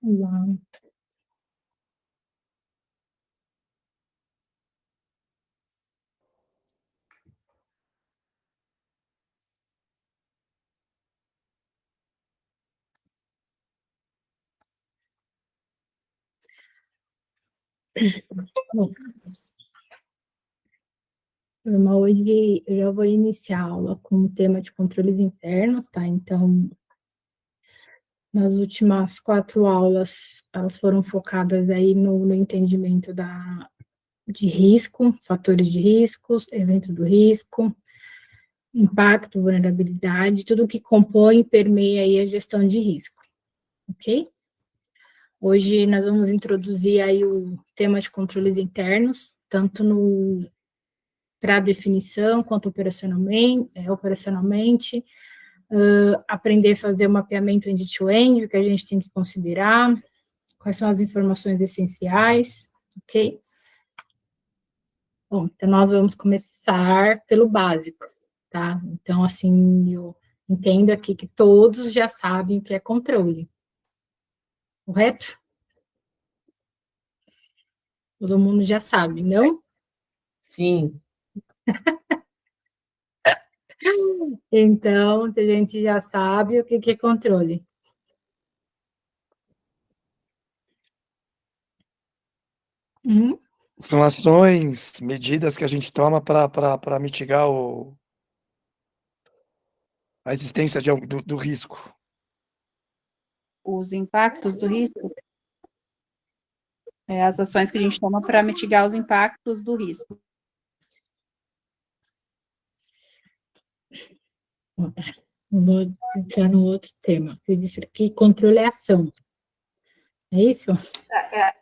Olá. Bom, turma, hoje eu já vou iniciar a aula com o tema de controles internos, tá? Então, nas últimas 4 aulas, elas foram focadas aí no entendimento de risco, fatores de riscos, evento do risco, impacto, vulnerabilidade, tudo que compõe e permeia aí a gestão de risco, ok? Hoje nós vamos introduzir aí o tema de controles internos, tanto para definição quanto operacionalmente, aprender a fazer o mapeamento end-to-end, o que a gente tem que considerar, quais são as informações essenciais, ok? Bom, então nós vamos começar pelo básico, tá? Então, assim, eu entendo aqui que todos já sabem o que é controle, correto? Todo mundo já sabe, não? Sim. Então, se a gente já sabe o que é controle. São ações, medidas que a gente toma para mitigar a existência do risco. Os impactos do risco, as ações que a gente toma para mitigar os impactos do risco. Vou entrar no outro tema. Você disse que controle é ação. É isso?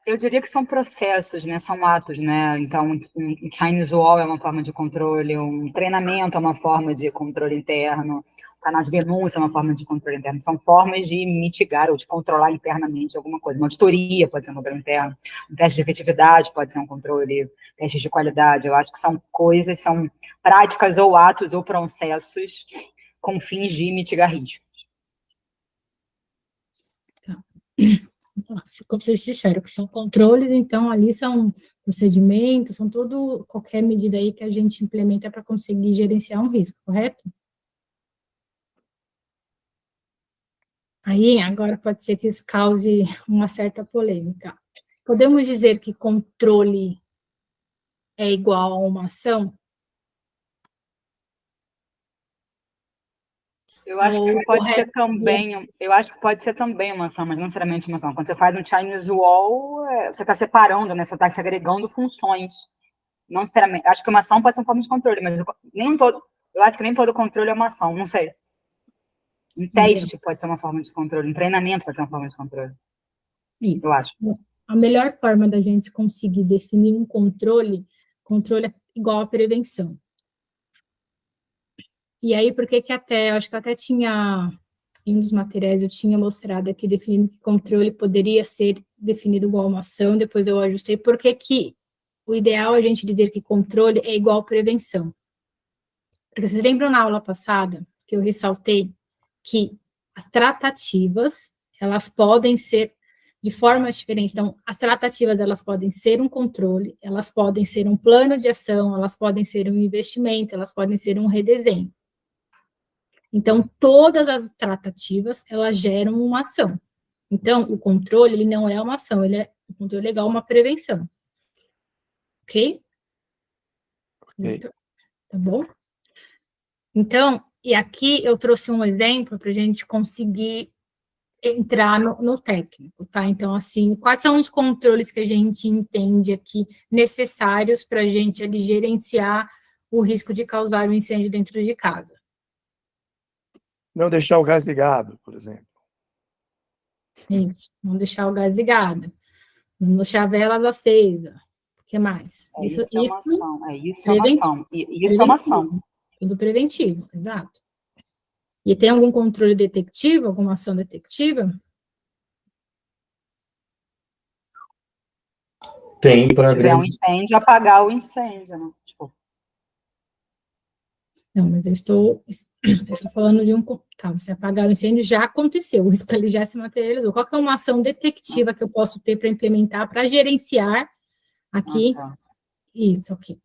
Eu diria que são processos, né? São atos, né? Então, um Chinese Wall é uma forma de controle, um treinamento é uma forma de controle interno, um canal de denúncia é uma forma de controle interno. São formas de mitigar ou de controlar internamente alguma coisa. Uma auditoria pode ser um controle interno, um teste de efetividade pode ser um controle, testes de qualidade. Eu acho que são coisas, são práticas ou atos ou processos com fins de mitigar risco. Tá. Como vocês disseram, que são controles, então ali são procedimentos, são qualquer medida aí que a gente implementa para conseguir gerenciar um risco, correto? Aí, agora pode ser que isso cause uma certa polêmica. Podemos dizer que controle é igual a uma ação? Eu acho que pode ser também, uma ação, mas não necessariamente uma ação. Quando você faz um Chinese Wall, você está separando, né? Você está segregando funções. Não necessariamente. Acho que uma ação pode ser uma forma de controle, mas eu acho que nem todo controle é uma ação, não sei. Um teste pode ser uma forma de controle, um treinamento pode ser uma forma de controle. Isso. Eu acho. A melhor forma da gente conseguir definir um controle é igual a prevenção. E aí, por que eu acho que eu até tinha, em um dos materiais, eu tinha mostrado aqui, definindo que controle poderia ser definido igual a uma ação, depois eu ajustei, porque que o ideal é a gente dizer que controle é igual a prevenção. Porque vocês lembram na aula passada que eu ressaltei que as tratativas, elas podem ser de formas diferentes. Então, as tratativas, elas podem ser um controle, elas podem ser um plano de ação, elas podem ser um investimento, elas podem ser um redesenho. Então, todas as tratativas, elas geram uma ação. Então, o controle, ele não é uma ação, o controle é igual a uma prevenção. Ok? Então, tá bom? Então, e aqui eu trouxe um exemplo para a gente conseguir entrar no técnico, tá? Então, assim, quais são os controles que a gente entende aqui necessários para a gente ali gerenciar o risco de causar um incêndio dentro de casa? Não deixar o gás ligado, por exemplo. Isso, não deixar o gás ligado, não deixar velas acesas. O que mais? Isso é uma ação. Isso é uma ação. Tudo preventivo, exato. E tem algum controle detectivo, alguma ação detectiva? Tem, se tiver um incêndio, apagar o incêndio, né? Tipo. Não, mas eu estou falando de tá, você apagar o incêndio já aconteceu, o risco ali já se materializou. Qual que é uma ação detectiva que eu posso ter para implementar, para gerenciar aqui? Tá. Isso, aqui.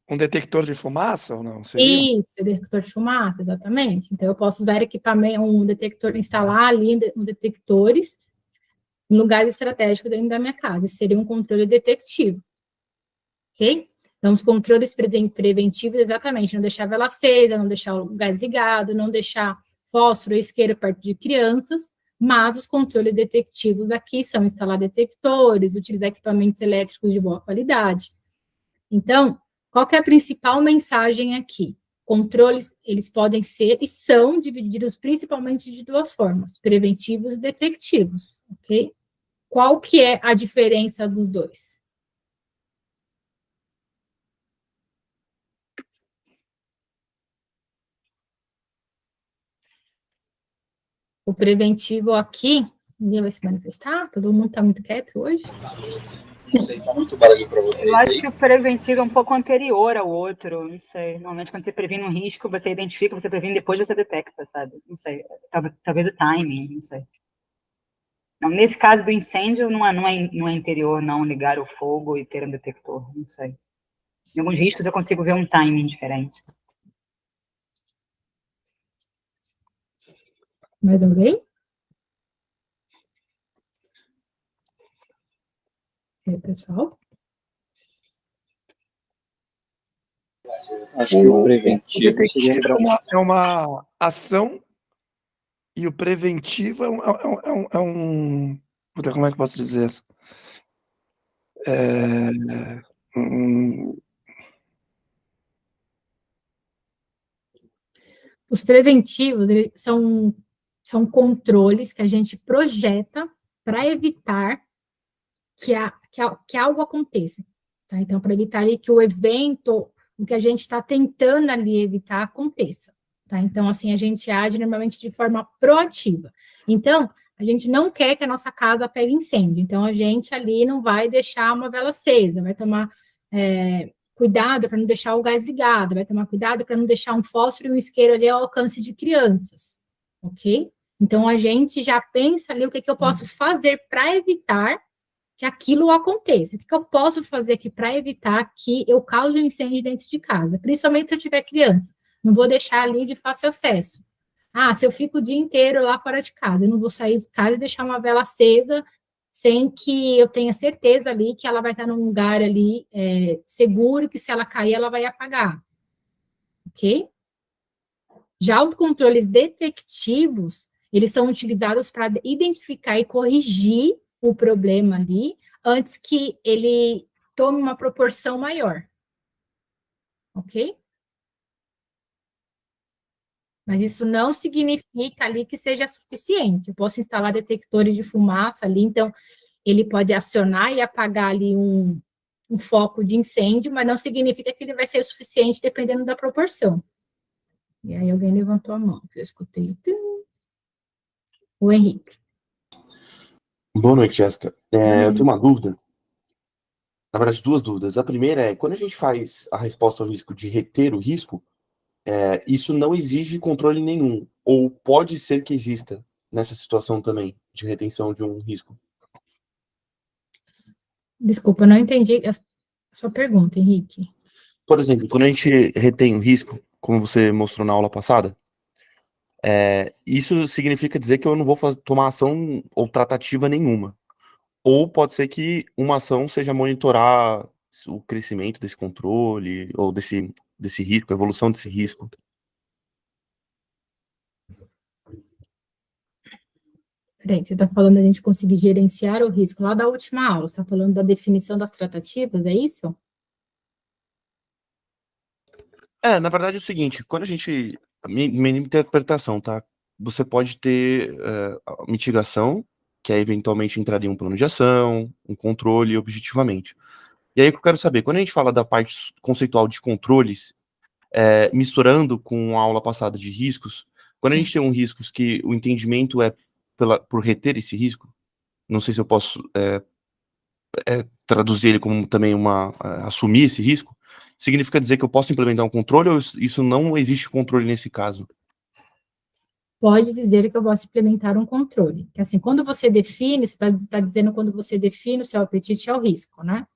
Um detector de fumaça ou não? Seria? Isso, detector de fumaça, exatamente. Então, eu posso usar equipamento, um detector, instalar ali detectores em lugares estratégicos dentro da minha casa. Isso seria um controle detectivo, ok? Então, os controles preventivos, exatamente, não deixar a vela acesa, não deixar o gás ligado, não deixar fósforo ou isqueiro perto de crianças, mas os controles detectivos aqui são instalar detectores, utilizar equipamentos elétricos de boa qualidade. Então, qual que é a principal mensagem aqui? Controles, eles podem ser e são divididos principalmente de duas formas, preventivos e detectivos, ok? Qual que é a diferença dos dois? O preventivo aqui, ninguém vai se manifestar? Todo mundo está muito quieto hoje? Não sei, tá muito barulho para vocês. Eu acho que o preventivo é um pouco anterior ao outro, não sei. Normalmente, quando você previne um risco, você identifica, você previne, depois você detecta, sabe? Não sei. Talvez o timing, não sei. Não, nesse caso do incêndio, não é anterior, não, ligar o fogo e ter um detector, não sei. Em alguns riscos eu consigo ver um timing diferente. Mais alguém? E aí, pessoal? Acho que o O preventivo detectivo seria para é uma ação e o preventivo puta, como é que eu posso dizer? É, um- Os preventivos são controles que a gente projeta para evitar que algo aconteça. Tá? Então, para evitar ali que o evento, o que a gente está tentando ali evitar aconteça. Tá? Então, assim, a gente age normalmente de forma proativa. Então, a gente não quer que a nossa casa pegue incêndio. Então, a gente ali não vai deixar uma vela acesa, vai tomar cuidado para não deixar o gás ligado, vai tomar cuidado para não deixar um fósforo e um isqueiro ali ao alcance de crianças. Ok? Então, a gente já pensa ali o que eu posso fazer para evitar que aquilo aconteça. O que eu posso fazer aqui para evitar que eu cause um incêndio dentro de casa, principalmente se eu tiver criança. Não vou deixar ali de fácil acesso. Ah, se eu fico o dia inteiro lá fora de casa, eu não vou sair de casa e deixar uma vela acesa sem que eu tenha certeza ali que ela vai estar num lugar ali seguro, que se ela cair, ela vai apagar. Ok? Já os controles detectivos, eles são utilizados para identificar e corrigir o problema ali, antes que ele tome uma proporção maior. Ok? Mas isso não significa ali que seja suficiente. Eu posso instalar detectores de fumaça ali, então ele pode acionar e apagar ali um foco de incêndio, mas não significa que ele vai ser o suficiente dependendo da proporção. E aí alguém levantou a mão, que eu escutei. O Henrique. Boa noite, Jéssica. Eu tenho Uhum. uma dúvida, na verdade, duas dúvidas. A primeira é, quando a gente faz a resposta ao risco de reter o risco, isso não exige controle nenhum, ou pode ser que exista nessa situação também, de retenção de um risco. Desculpa, não entendi a sua pergunta, Henrique. Por exemplo, quando a gente retém o risco, como você mostrou na aula passada, isso significa dizer que eu não vou tomar ação ou tratativa nenhuma. Ou pode ser que uma ação seja monitorar o crescimento desse controle, ou desse risco, a evolução desse risco. Peraí, você está falando da gente conseguir gerenciar o risco lá da última aula, você está falando da definição das tratativas, é isso? Na verdade é o seguinte, quando a gente... Minha interpretação, tá? Você pode ter a mitigação, que aí eventualmente entraria um plano de ação, um controle objetivamente. E aí o que eu quero saber, quando a gente fala da parte conceitual de controles, misturando com a aula passada de riscos, quando a gente tem riscos que o entendimento é por reter esse risco, não sei se eu posso traduzir ele como também assumir esse risco, significa dizer que eu posso implementar um controle ou isso não existe controle nesse caso? Pode dizer que eu posso implementar um controle. Que assim, quando você define, você está dizendo quando você define o seu apetite ao risco, né?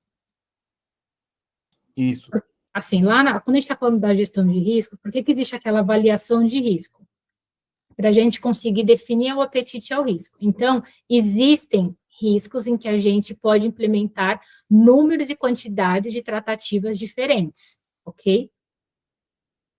Isso. Assim, quando a gente está falando da gestão de risco, por que existe aquela avaliação de risco? Para a gente conseguir definir o apetite ao risco. Então, existem riscos em que a gente pode implementar números e quantidades de tratativas diferentes, ok?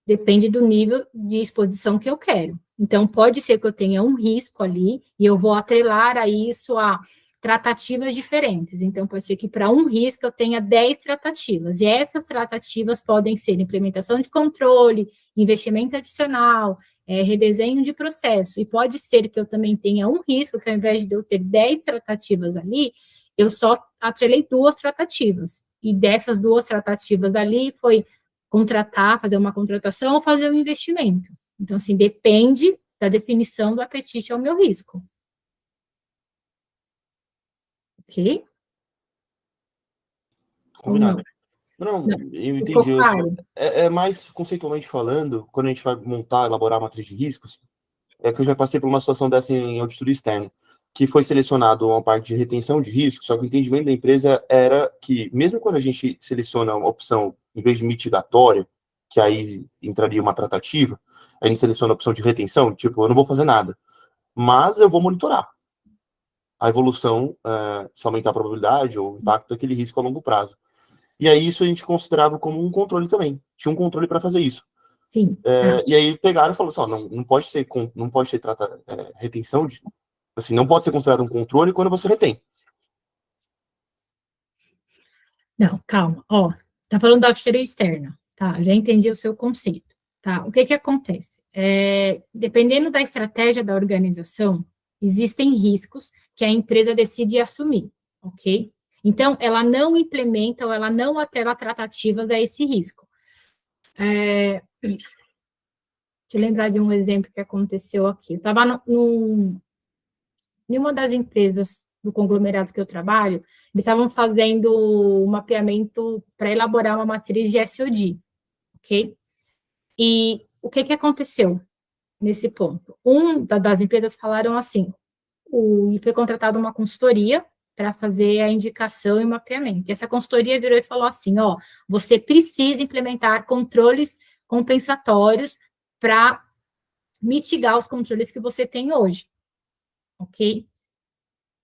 Depende do nível de exposição que eu quero. Então, pode ser que eu tenha um risco ali, e eu vou atrelar a isso a tratativas diferentes. Então, pode ser que para um risco eu tenha 10 tratativas, e essas tratativas podem ser implementação de controle, investimento adicional, redesenho de processo, e pode ser que eu também tenha um risco, que ao invés de eu ter 10 tratativas ali, eu só atrelei 2 tratativas, e dessas 2 tratativas ali foi contratar, fazer uma contratação ou fazer um investimento. Então, assim, depende da definição do apetite ao meu risco. Ok? Combinado. Não, Não. eu entendi. Ficou claro? É mais conceitualmente falando, quando a gente vai montar, elaborar uma matriz de riscos, é que eu já passei por uma situação dessa em auditoria externa, que foi selecionado uma parte de retenção de risco, só que o entendimento da empresa era que, mesmo quando a gente seleciona uma opção, em vez de mitigatória, que aí entraria uma tratativa, a gente seleciona a opção de retenção, tipo, eu não vou fazer nada, mas eu vou monitorar a evolução, se aumentar a probabilidade ou o impacto daquele risco a longo prazo. E aí isso a gente considerava como um controle também. Tinha um controle para fazer isso. Sim. E aí pegaram e falaram assim, não pode ser retenção, assim, não pode ser considerado um controle quando você retém. Não, calma. Ó, você está falando da auditoria externa, tá? Já entendi o seu conceito, tá? O que acontece? Dependendo da estratégia da organização, existem riscos que a empresa decide assumir, ok? Então, ela não implementa ou ela não atrela tratativas a esse risco. Deixa eu lembrar de um exemplo que aconteceu aqui. Eu estava em uma das empresas do conglomerado que eu trabalho, eles estavam fazendo um mapeamento para elaborar uma matriz de SOD, ok? E o que aconteceu nesse ponto? Das empresas falaram assim, e foi contratada uma consultoria para fazer a indicação e mapeamento. E essa consultoria virou e falou assim, ó, você precisa implementar controles compensatórios para mitigar os controles que você tem hoje, ok?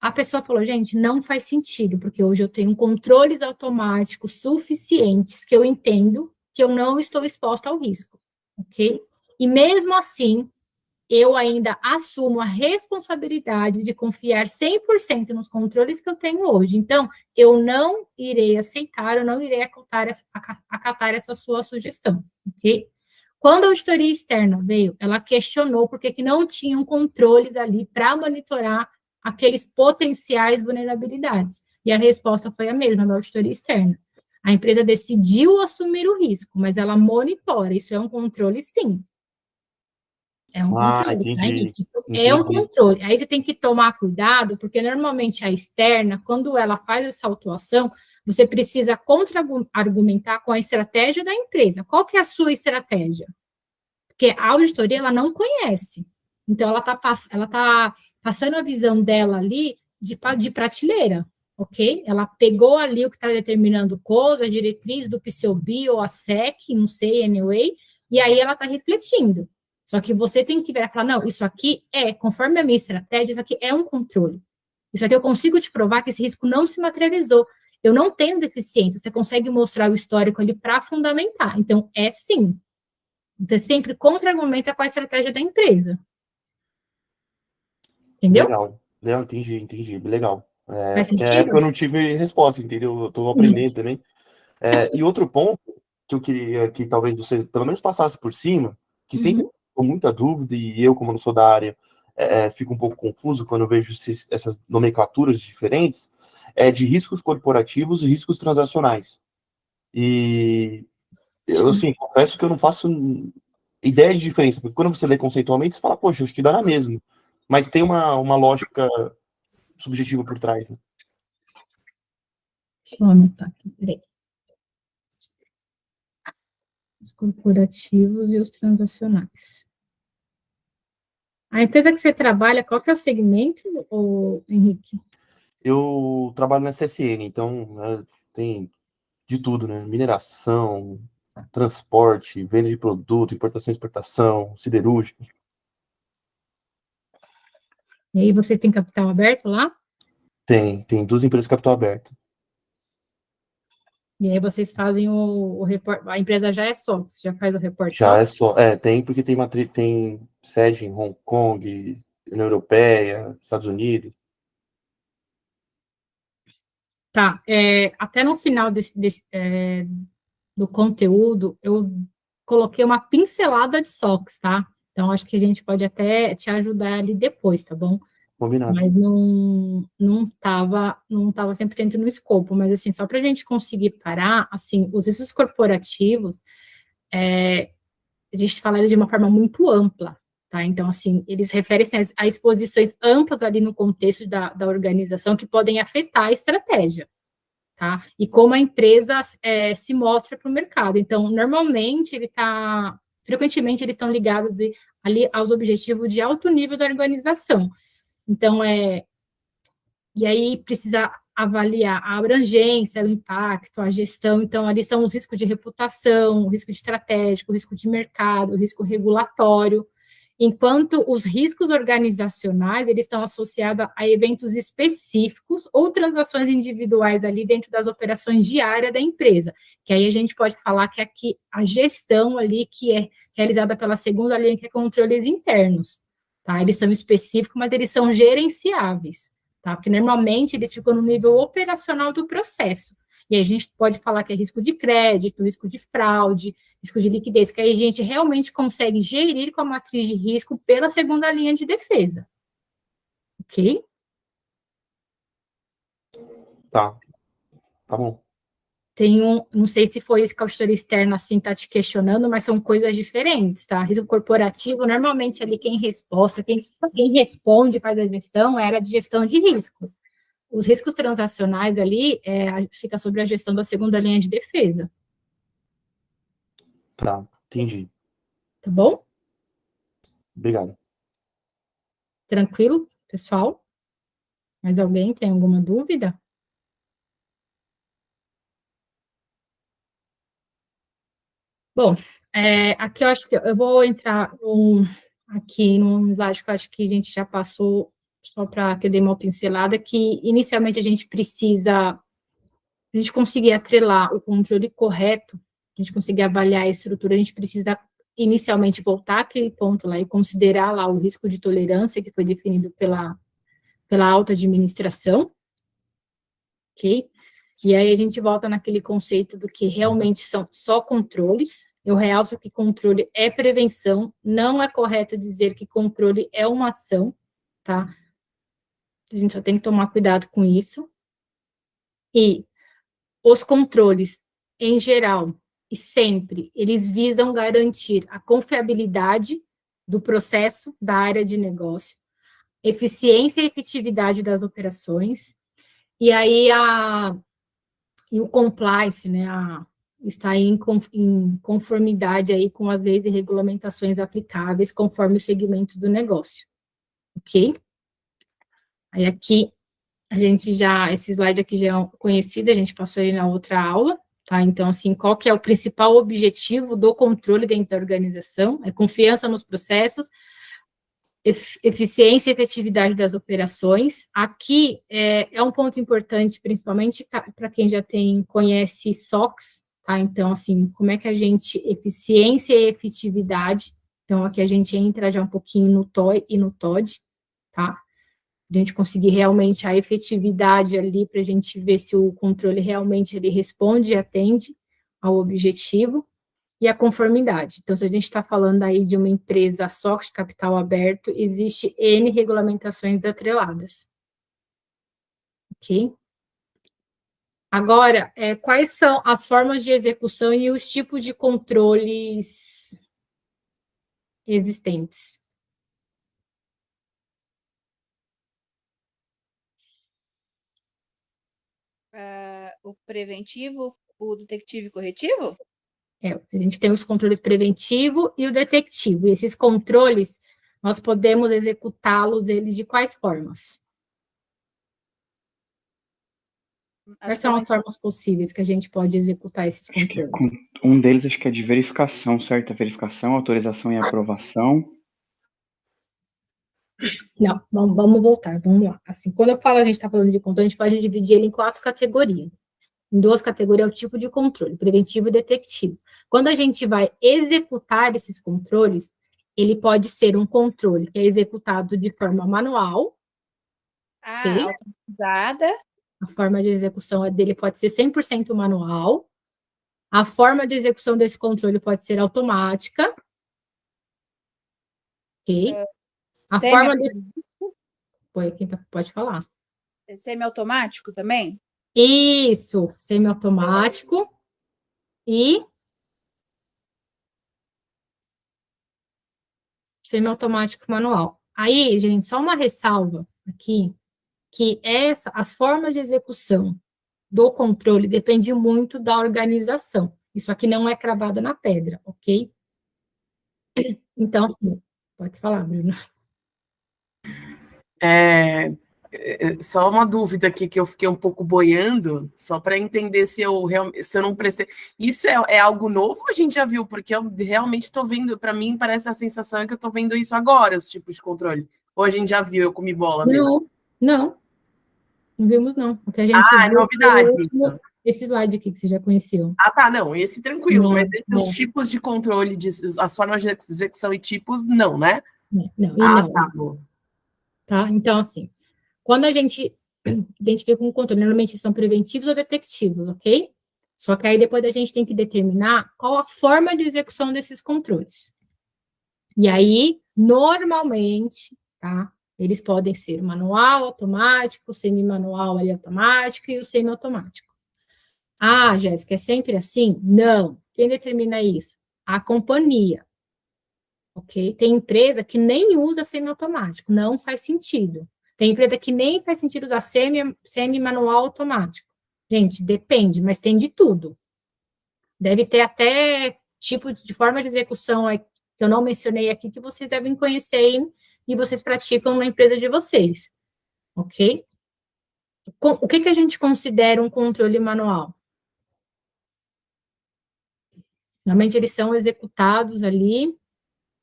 A pessoa falou, gente, não faz sentido, porque hoje eu tenho controles automáticos suficientes que eu entendo que eu não estou exposta ao risco, ok? E mesmo assim, eu ainda assumo a responsabilidade de confiar 100% nos controles que eu tenho hoje. Então, eu não irei aceitar, eu não irei acatar essa sua sugestão, ok? Quando a auditoria externa veio, ela questionou por que não tinham controles ali para monitorar aqueles potenciais vulnerabilidades. E a resposta foi a mesma da auditoria externa. A empresa decidiu assumir o risco, mas ela monitora. Isso é um controle, sim. É um controle. Entendi. Isso é um controle. Aí você tem que tomar cuidado, porque normalmente a externa, quando ela faz essa autuação, você precisa contra-argumentar com a estratégia da empresa. Qual que é a sua estratégia? Porque a auditoria, ela não conhece. Então, ela tá passando a visão dela ali de prateleira, ok? Ela pegou ali o que está determinando o COS, a diretriz do PCOB ou a SEC, não sei, anyway, e aí ela está refletindo. Só que você tem que virar e falar, não, isso aqui conforme a minha estratégia, isso aqui é um controle. Isso aqui eu consigo te provar que esse risco não se materializou. Eu não tenho deficiência, você consegue mostrar o histórico ali para fundamentar. Então, sim. Você sempre contra-argumenta com a estratégia da empresa. Entendeu? Legal, entendi. Legal. Faz Porque na sentido? época eu não tive resposta, entendeu? Eu estou aprendendo também. E outro ponto que eu queria que talvez você pelo menos passasse por cima, que sempre ficou muita dúvida, e eu, como não sou da área, fico um pouco confuso quando eu vejo essas nomenclaturas diferentes, de riscos corporativos e riscos transacionais. E eu, assim, confesso que eu não faço ideia de diferença, porque quando você lê conceitualmente, você fala, poxa, acho que dá na mesma. Mas tem uma lógica subjetiva por trás, né? Deixa eu anotar aqui, peraí. Os corporativos e os transacionais. A empresa que você trabalha, qual que é o segmento, Henrique? Eu trabalho na CSN, então tem de tudo, né? Mineração, transporte, venda de produto, importação e exportação, siderúrgica. E aí você tem capital aberto lá? Tem 2 empresas de capital aberto. E aí vocês fazem o report, a empresa já é só, você já faz o report Já só? é só. Tem porque tem sede em Hong Kong, União Europeia, Estados Unidos. Tá, até no final do conteúdo, eu coloquei uma pincelada de SOX, tá? Então, acho que a gente pode até te ajudar ali depois, tá bom? Combinado. Mas não tava 100% no escopo, mas assim, só para a gente conseguir parar, assim, os riscos corporativos, a gente fala de uma forma muito ampla, tá? Então, assim, eles referem-se a exposições amplas ali no contexto da organização que podem afetar a estratégia, tá? E como a empresa se mostra para o mercado. Então, normalmente, frequentemente, eles estão ligados ali aos objetivos de alto nível da organização. Então, e aí precisa avaliar a abrangência, o impacto, a gestão. Então, ali são os riscos de reputação, o risco de estratégico, o risco de mercado, o risco regulatório. Enquanto os riscos organizacionais, eles estão associados a eventos específicos ou transações individuais ali dentro das operações diárias da empresa, que aí a gente pode falar que aqui a gestão ali que é realizada pela segunda linha, que é controles internos, tá? Eles são específicos, mas eles são gerenciáveis, tá? Porque normalmente eles ficam no nível operacional do processo. E aí a gente pode falar que é risco de crédito, risco de fraude, risco de liquidez, que aí a gente realmente consegue gerir com a matriz de risco pela segunda linha de defesa. Ok? Tá bom. Não sei se foi isso que a auditora externa assim está te questionando, mas são coisas diferentes, tá? Risco corporativo, normalmente ali quem responde, faz a gestão, era de gestão de risco. Os riscos transacionais ali fica sobre a gestão da segunda linha de defesa. Tá, entendi. Tá bom? Obrigado. Tranquilo, pessoal? Mais alguém tem alguma dúvida? Bom, aqui eu acho que eu vou entrar aqui num slide que eu acho que a gente já passou, só para que eu dê uma pincelada, que inicialmente a gente conseguir atrelar o controle correto, a gente conseguir avaliar a estrutura, a gente precisa inicialmente voltar àquele ponto lá e considerar lá o risco de tolerância que foi definido pela alta administração, ok? E aí a gente volta naquele conceito do que realmente são só controles. Eu realço que controle é prevenção, não é correto dizer que controle é uma ação, tá? A gente só tem que tomar cuidado com isso. E os controles, em geral e sempre, eles visam garantir a confiabilidade do processo da área de negócio, eficiência e efetividade das operações, e aí e o compliance, né, está em conformidade aí com as leis e regulamentações aplicáveis conforme o segmento do negócio, ok? Aí aqui, esse slide aqui já é conhecido, a gente passou ele na outra aula, tá? Então, assim, qual que é o principal objetivo do controle dentro da organização? É confiança nos processos, eficiência e efetividade das operações. Aqui é um ponto importante, principalmente para quem já conhece SOX, tá? Então, assim, como é que a gente, eficiência e efetividade, então aqui a gente entra já um pouquinho no TOI e no TOD, tá? A gente conseguir realmente a efetividade ali, para a gente ver se o controle realmente ele responde e atende ao objetivo, e a conformidade. Então, se a gente está falando aí de uma empresa só de capital aberto, existe N regulamentações atreladas. Ok? Agora, quais são as formas de execução e os tipos de controles existentes? O preventivo, o detetivo e corretivo? A gente tem os controles preventivo e o detectivo. E esses controles, nós podemos executá-los, eles de quais formas? Quais são as formas possíveis que a gente pode executar esses controles? Um deles acho que é de verificação, certo? Verificação, autorização e aprovação. Não, vamos voltar, vamos lá. Assim, quando eu falo, a gente está falando de controle, a gente pode dividir ele em 4 categorias. Em 2 categorias é o tipo de controle, preventivo e detectivo. Quando a gente vai executar esses controles, ele pode ser um controle que é executado de forma manual. Ok? Automatizada. A forma de execução dele pode ser 100% manual. A forma de execução desse controle pode ser automática. Ok? A forma desse... Pode falar. Semiautomático também? Isso, semiautomático e semiautomático manual. Aí, gente, só uma ressalva aqui, que as formas de execução do controle dependem muito da organização. Isso aqui não é cravado na pedra, ok? Então, assim, pode falar, Bruno. Só uma dúvida aqui que eu fiquei um pouco boiando, só para entender se eu não prestei. Isso é algo novo ou a gente já viu? Porque eu realmente estou vendo, para mim, parece a sensação que eu estou vendo isso agora, os tipos de controle. Ou a gente já viu, eu comi bola mesmo? Não vimos não. O que a gente é viu novidade foi isso. Esse slide aqui que você já conheceu. Ah, tá, não, esse tranquilo, Não, mas esses tipos de controle, as formas de execução e tipos, não, né? Não. Tá bom. Tá? Então, assim, quando a gente identifica um controle, normalmente são preventivos ou detectivos, ok? Só que aí depois a gente tem que determinar qual a forma de execução desses controles. E aí, normalmente, tá? Eles podem ser manual, automático, semi-manual ali automático e o semi-automático. Ah, Jéssica, é sempre assim? Não. Quem determina isso? A companhia. Ok? Tem empresa que nem usa semi-automático, não faz sentido. Tem empresa que nem faz sentido usar semi-manual automático. Gente, depende, mas tem de tudo. Deve ter até tipos de forma de execução que eu não mencionei aqui, que vocês devem conhecer e vocês praticam na empresa de vocês. Ok? O que a gente considera um controle manual? Normalmente eles são executados ali.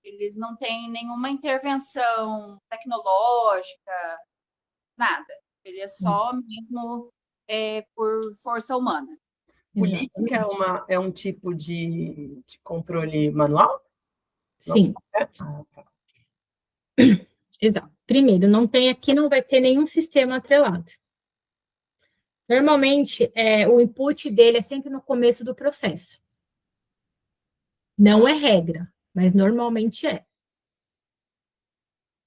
Eles não têm nenhuma intervenção tecnológica, nada. Ele é só mesmo por força humana. Política é um tipo de controle manual? Sim. Exato. Primeiro, não vai ter nenhum sistema atrelado. Normalmente, o input dele é sempre no começo do processo. Não é regra, mas normalmente é.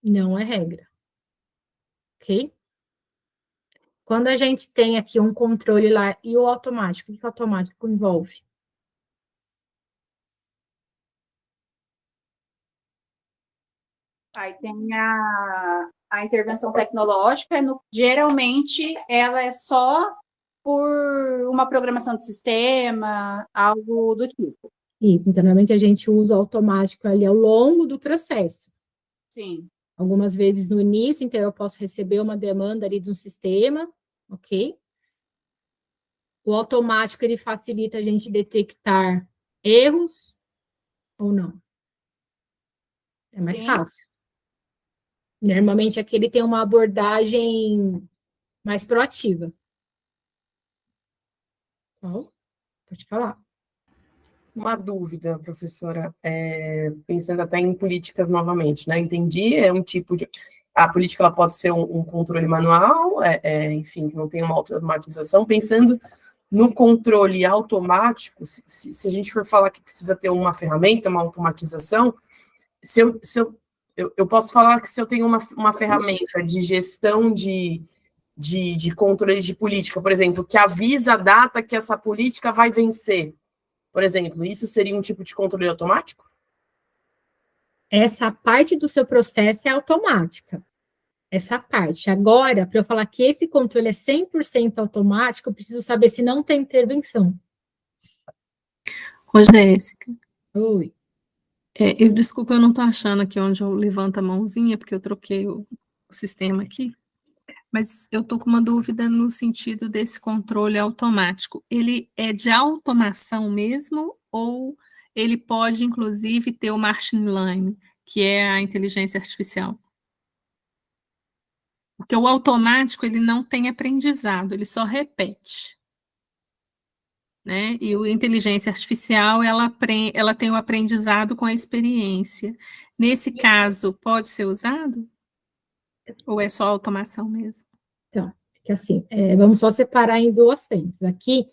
Não é regra. Ok? Quando a gente tem aqui um controle lá, e o automático, o que o automático envolve? Aí tem a intervenção tecnológica, geralmente ela é só por uma programação de sistema, algo do tipo. Isso, então, normalmente a gente usa o automático ali ao longo do processo. Sim. Algumas vezes no início, então eu posso receber uma demanda ali de um sistema, ok? O automático, ele facilita a gente detectar erros ou não. É mais fácil. Normalmente, aqui ele tem uma abordagem mais proativa. Então, pode falar. Uma dúvida, professora, pensando até em políticas novamente, né? Entendi, é um tipo de... A política ela pode ser um controle manual, enfim, que não tem uma automatização. Pensando no controle automático, se a gente for falar que precisa ter uma ferramenta, uma automatização, eu posso falar que se eu tenho uma ferramenta de gestão de controle de política, por exemplo, que avisa a data que essa política vai vencer, por exemplo, isso seria um tipo de controle automático? Essa parte do seu processo é automática. Essa parte. Agora, para eu falar que esse controle é 100% automático, eu preciso saber se não tem intervenção. Ô, Jéssica, Oi. desculpa, eu não estou achando aqui onde eu levanto a mãozinha, porque eu troquei o sistema aqui, mas eu estou com uma dúvida no sentido desse controle automático. Ele é de automação mesmo, ou ele pode, inclusive, ter o machine learning, que é a inteligência artificial? Porque o automático, ele não tem aprendizado, ele só repete. Né? E a inteligência artificial, ela tem o aprendizado com a experiência. Nesse caso, pode ser usado? Ou é só automação mesmo? Então, que assim, vamos só separar em duas frentes. Aqui,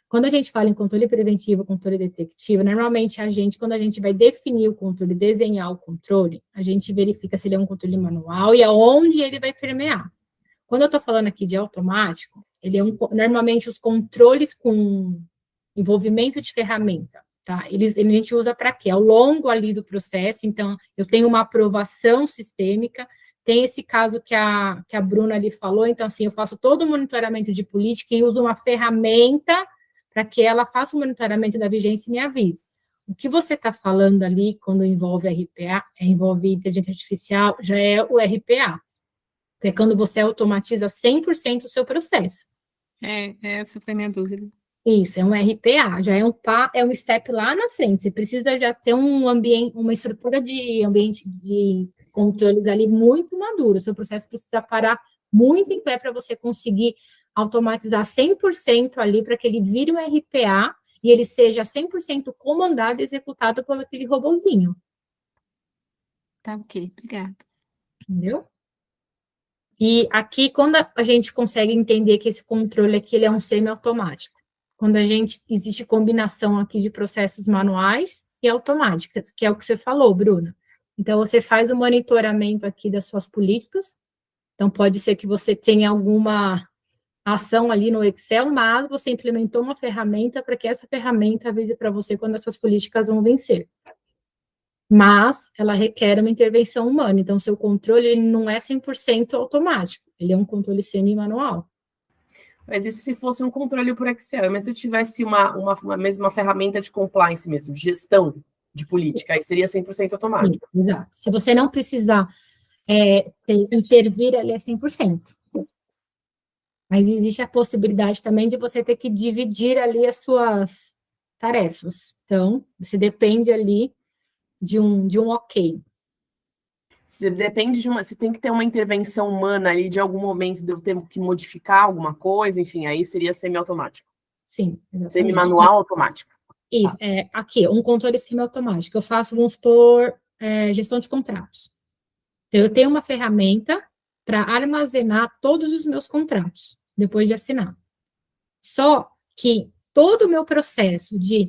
quando a gente fala em controle preventivo, controle detectivo, normalmente quando a gente vai definir o controle, desenhar o controle, a gente verifica se ele é um controle manual e aonde ele vai permear. Quando eu estou falando aqui de automático, normalmente os controles com envolvimento de ferramenta, tá? A gente usa para quê? Ao longo ali do processo, então, eu tenho uma aprovação sistêmica, tem esse caso que a Bruna ali falou, então, assim, eu faço todo o monitoramento de política e uso uma ferramenta para que ela faça o monitoramento da vigência e me avise. O que você está falando ali, quando envolve RPA, envolve inteligência artificial, já é o RPA, que é quando você automatiza 100% o seu processo. Essa foi a minha dúvida. Isso, é um RPA, já é um step lá na frente. Você precisa já ter um ambiente, uma estrutura de ambiente de controles ali muito maduro. O seu processo precisa parar muito em pé para você conseguir automatizar 100% ali, para que ele vire um RPA e ele seja 100% comandado e executado por aquele robozinho. Tá, ok, obrigada. Entendeu? E aqui, quando a gente consegue entender que esse controle aqui ele é um semi-automático, quando existe combinação aqui de processos manuais e automáticas, que é o que você falou, Bruna. Então, você faz o monitoramento aqui das suas políticas, então pode ser que você tenha alguma ação ali no Excel, mas você implementou uma ferramenta para que essa ferramenta avise para você quando essas políticas vão vencer. Mas ela requer uma intervenção humana, então seu controle ele não é 100% automático, ele é um controle semi-manual. Mas isso se fosse um controle por Excel, mas se eu tivesse uma mesma ferramenta de compliance mesmo, de gestão de política, aí seria 100% automático. Sim, exato. Se você não precisar intervir, ali é 100%. Mas existe a possibilidade também de você ter que dividir ali as suas tarefas. Então, você depende ali de um ok. Se depende se tem que ter uma intervenção humana ali de algum momento de eu ter que modificar alguma coisa, enfim, aí seria semi-automático. Sim, exatamente. Semi-manual automático. Isso, aqui, um controle semi-automático. Eu faço, vamos supor, gestão de contratos. Então, eu tenho uma ferramenta para armazenar todos os meus contratos, depois de assinar. Só que todo o meu processo de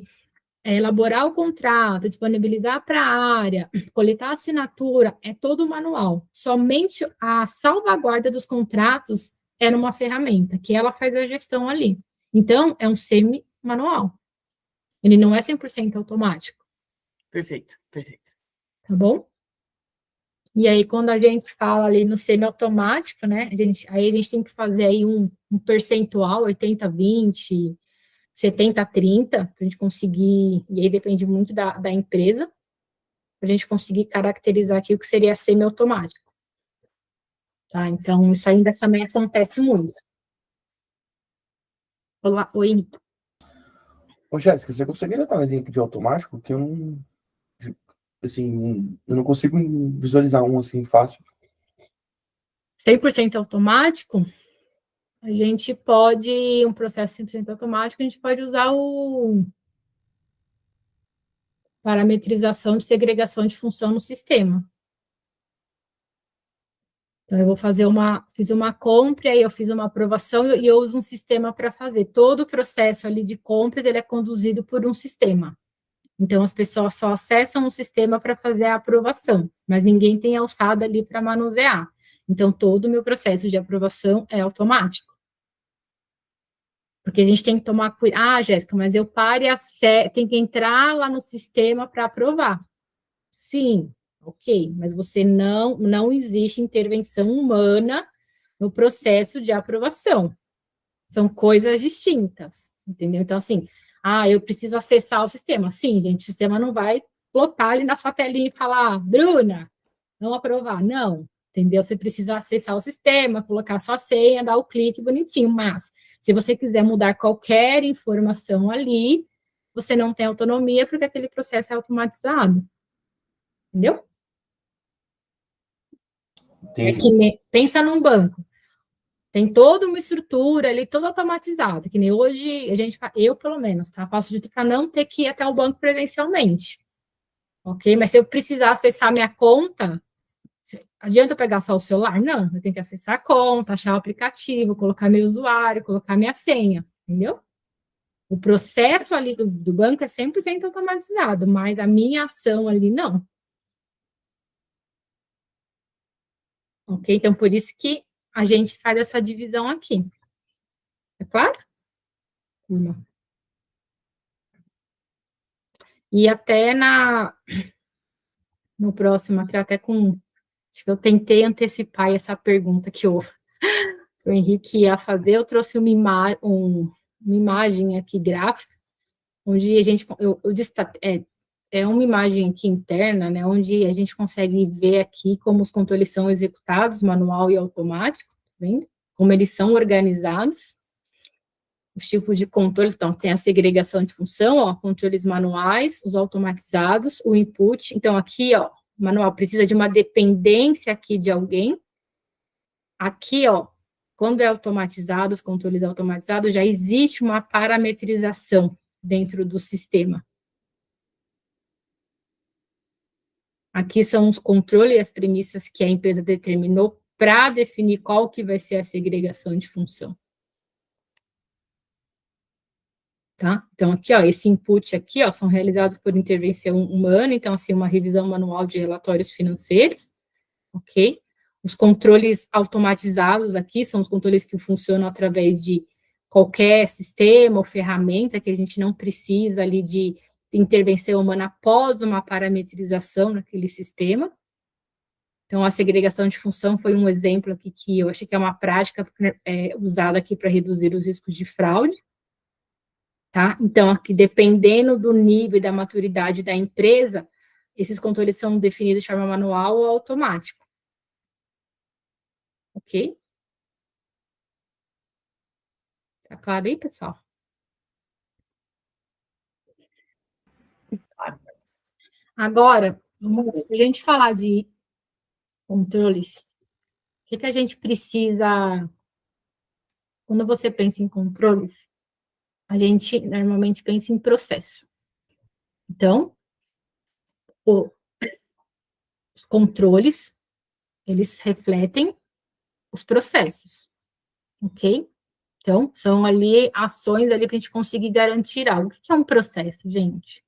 elaborar o contrato, disponibilizar para a área, coletar a assinatura, é todo manual. Somente a salvaguarda dos contratos é numa ferramenta, que ela faz a gestão ali. Então, é um semi-manual. Ele não é 100% automático. Perfeito, perfeito. Tá bom? E aí, quando a gente fala ali no semi-automático, né, aí a gente tem que fazer aí um percentual, 80-20, 70-30, para a gente conseguir, e aí depende muito da empresa, para a gente conseguir caracterizar aqui o que seria semi-automático. Tá? Então, isso ainda também acontece muito. Olá, oi. Ô, Jéssica, você conseguiria dar um exemplo de automático? Que eu não, assim, eu não consigo visualizar um assim fácil. 100% automático, a gente pode, um processo 100% automático, a gente pode usar o parametrização de segregação de função no sistema. Então, eu vou fiz uma compra, aí eu fiz uma aprovação e eu uso um sistema para fazer. Todo o processo ali de compras, ele é conduzido por um sistema. Então, as pessoas só acessam o sistema para fazer a aprovação, mas ninguém tem alçada ali para manusear. Então, todo o meu processo de aprovação é automático. Porque a gente tem que tomar cuidado. Ah, Jéssica, mas eu paro e tem que entrar lá no sistema para aprovar. Sim, ok, mas você não existe intervenção humana no processo de aprovação. São coisas distintas, entendeu? Então, assim, eu preciso acessar o sistema. Sim, gente, o sistema não vai plotar ali na sua telinha e falar, Bruna, vamos aprovar. Não, entendeu? Você precisa acessar o sistema, colocar sua senha, dar o clique bonitinho, mas se você quiser mudar qualquer informação ali, você não tem autonomia porque aquele processo é automatizado. Entendeu? Entendi. Pensa num banco. Tem toda uma estrutura ali, toda automatizada, que nem hoje, eu pelo menos, tá? Faço de tudo para não ter que ir até o banco presencialmente. Ok? Mas se eu precisar acessar minha conta, adianta eu pegar só o celular? Não, eu tenho que acessar a conta, achar o aplicativo, colocar meu usuário, colocar minha senha, entendeu? O processo ali do banco é 100% automatizado, mas a minha ação ali não. Ok? Então, por isso que a gente faz essa divisão aqui. É claro? Não. E até no próximo, aqui até acho que eu tentei antecipar essa pergunta que o Henrique ia fazer, eu trouxe uma imagem aqui gráfica, onde a gente, é uma imagem aqui interna, né, onde a gente consegue ver aqui como os controles são executados, manual e automático, tá vendo? Como eles são organizados. Os tipos de controle, então, tem a segregação de função, ó, controles manuais, os automatizados, o input. Então, aqui, ó, o manual precisa de uma dependência aqui de alguém. Aqui, ó, quando é automatizado, os controles automatizados, já existe uma parametrização dentro do sistema. Aqui são os controles e as premissas que a empresa determinou para definir qual que vai ser a segregação de função. Tá? Então, aqui, ó, esse input aqui, ó, são realizados por intervenção humana, então, assim, uma revisão manual de relatórios financeiros, ok? Os controles automatizados aqui são os controles que funcionam através de qualquer sistema ou ferramenta que a gente não precisa ali de intervenção humana após uma parametrização naquele sistema. Então, a segregação de função foi um exemplo aqui que eu achei que é uma prática usada aqui para reduzir os riscos de fraude. Tá? Então, aqui, dependendo do nível e da maturidade da empresa, esses controles são definidos de forma manual ou automático. Ok? Tá claro aí, pessoal? Agora, se a gente falar de controles, o que a gente precisa... Quando você pensa em controles, a gente normalmente pensa em processo. Então, os controles, eles refletem os processos, ok? Então, são ali ações ali para a gente conseguir garantir algo. O que é um processo, gente?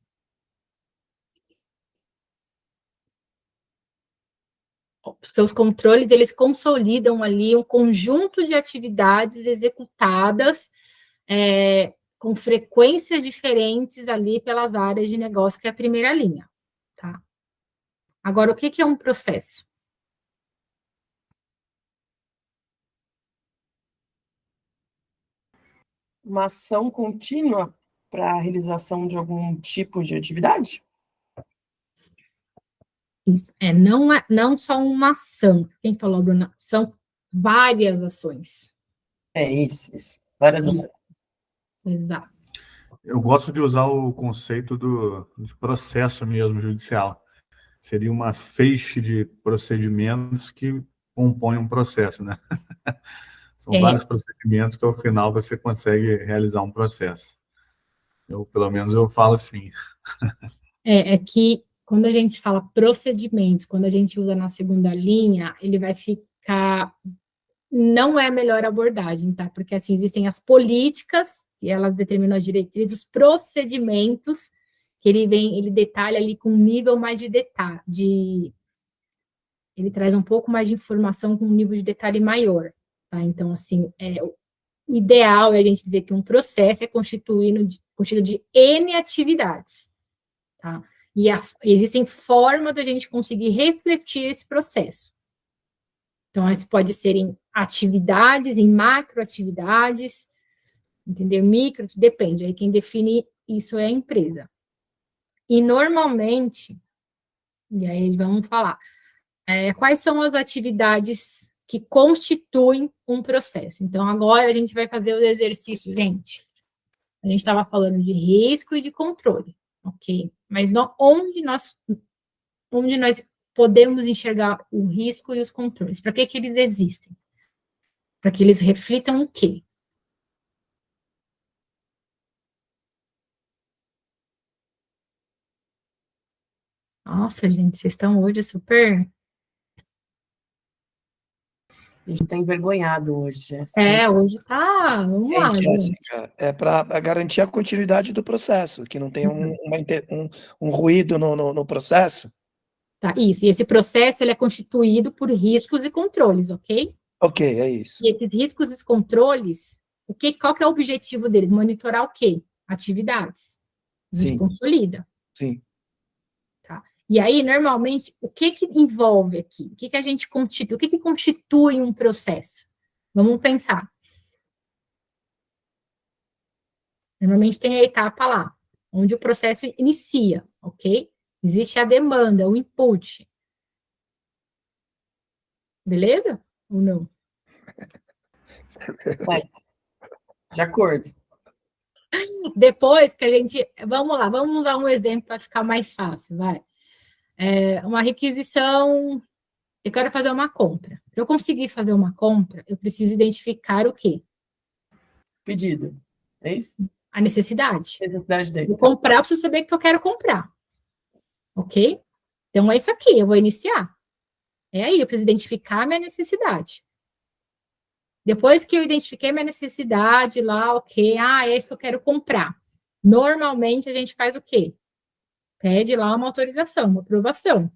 Os seus controles, eles consolidam ali um conjunto de atividades executadas com frequências diferentes ali pelas áreas de negócio, que é a primeira linha, tá? Agora, o que é um processo? Uma ação contínua para a realização de algum tipo de atividade? Isso, não só uma ação. Quem falou, Bruna? São várias ações. Isso. Várias ações. Exato. Eu gosto de usar o conceito de processo mesmo judicial. Seria uma feixe de procedimentos que compõem um processo, né? São vários procedimentos que, ao final, você consegue realizar um processo. Pelo menos, eu falo assim. É que, quando a gente fala procedimentos, quando a gente usa na segunda linha, ele vai ficar... Não é a melhor abordagem, tá? Porque, assim, existem as políticas, e elas determinam as diretrizes, os procedimentos, que ele detalha ali com um nível mais de detalhe, ele traz um pouco mais de informação com um nível de detalhe maior, tá? Então, assim, o ideal é a gente dizer que um processo é constituído de N atividades, tá? E existem formas da gente conseguir refletir esse processo. Então, isso pode ser em atividades, em macroatividades, entendeu? Micro, depende. Aí quem define isso é a empresa. E normalmente, e aí vamos falar, quais são as atividades que constituem um processo. Então, agora a gente vai fazer o exercício, gente. A gente estava falando de risco e de controle, ok? Mas onde nós podemos enxergar o risco e os controles? Para que eles existem? Para que eles reflitam o quê? Nossa, gente, vocês estão hoje super... A gente está envergonhado hoje, Jéssica. Hoje tá, vamos lá, gente. Jéssica, é para garantir a continuidade do processo, que não tenha um ruído no processo. Tá, isso, e esse processo ele é constituído por riscos e controles, ok? Ok, é isso. E esses riscos e controles, qual que é o objetivo deles? Monitorar o quê? Atividades. A gente Sim. consolida. Sim. Tá? E aí, normalmente, o que envolve aqui? O que a gente constitui? O que constitui um processo? Vamos pensar. Normalmente tem a etapa lá, onde o processo inicia, ok? Existe a demanda, o input. Beleza? Ou não? De acordo. Depois que a gente... Vamos lá, vamos usar um exemplo para ficar mais fácil, vai. Uma requisição... Eu quero fazer uma compra. Para eu conseguir fazer uma compra, eu preciso identificar o quê? Pedido. É isso? A necessidade. Necessidade dele. Vou comprar, eu preciso saber o que eu quero comprar. Ok? Então, é isso aqui, eu vou iniciar. É aí, eu preciso identificar a minha necessidade. Depois que eu identifiquei minha necessidade lá, ok, é isso que eu quero comprar. Normalmente, a gente faz o quê? Pede lá uma autorização, uma aprovação.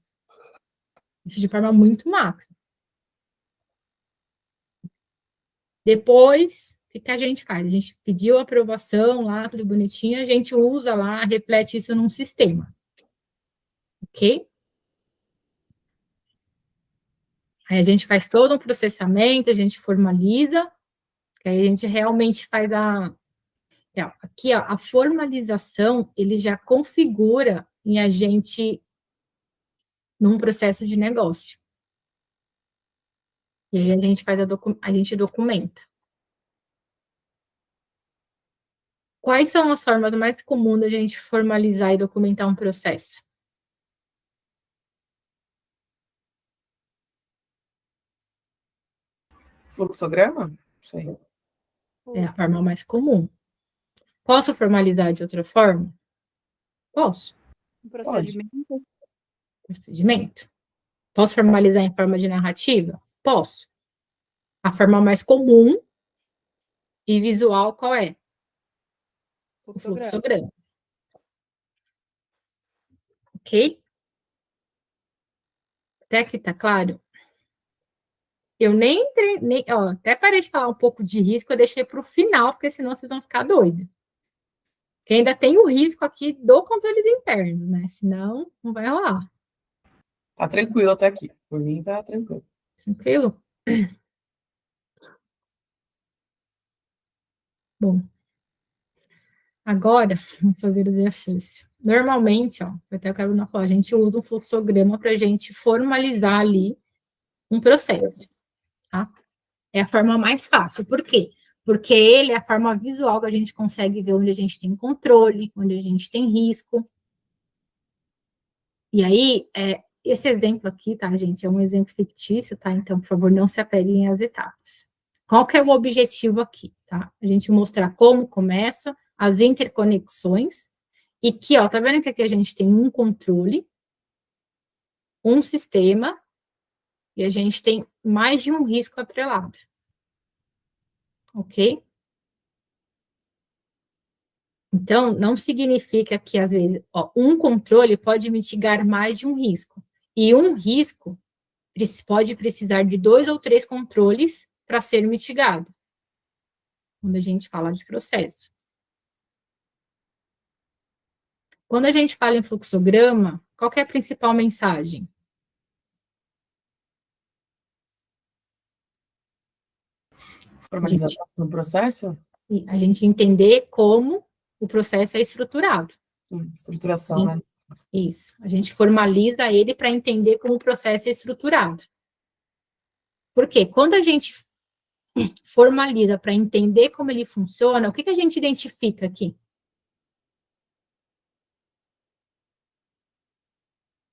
Isso de forma muito macro. Depois, o que a gente faz? A gente pediu a aprovação lá, tudo bonitinho, a gente usa lá, reflete isso num sistema. Ok? Aí a gente faz todo um processamento, a gente formaliza, aí a gente realmente faz aqui, ó, a formalização, ele já configura em a gente num processo de negócio. E aí a gente faz a gente documenta. Quais são as formas mais comuns da gente formalizar e documentar um processo? Fluxograma? Sei. É a forma mais comum. Posso formalizar de outra forma? Posso. Um procedimento. Procedimento. Posso formalizar em forma de narrativa? Posso. A forma mais comum e visual qual é? O fluxograma. Ok? Até aqui tá claro? Eu nem entrei, até parei de falar um pouco de risco, eu deixei para o final, porque senão vocês vão ficar doidos. Porque ainda tem o risco aqui do controles internos, né? Senão, não vai rolar. Tá tranquilo até aqui. Por mim, tá tranquilo. Tranquilo? Bom. Agora, vamos fazer o exercício. Normalmente, até eu quero falar, a gente usa um fluxograma para a gente formalizar ali um processo, tá? É a forma mais fácil. Por quê? Porque ele é a forma visual que a gente consegue ver onde a gente tem controle, onde a gente tem risco. E aí, esse exemplo aqui, tá, gente, é um exemplo fictício, tá? Então, por favor, não se apeguem às etapas. Qual que é o objetivo aqui, tá? A gente mostrar como começa, as interconexões, e que, tá vendo que aqui a gente tem um controle, um sistema, e a gente tem mais de um risco atrelado. Ok? Então, não significa que, às vezes, um controle pode mitigar mais de um risco. E um risco pode precisar de 2 ou 3 controles para ser mitigado. Quando a gente fala de processo. Quando a gente fala em fluxograma, qual que é a principal mensagem? Formalização do processo? A gente entender como o processo é estruturado. Estruturação, né? Isso. A gente formaliza ele para entender como o processo é estruturado. Por quê? Quando a gente formaliza para entender como ele funciona, o que a gente identifica aqui?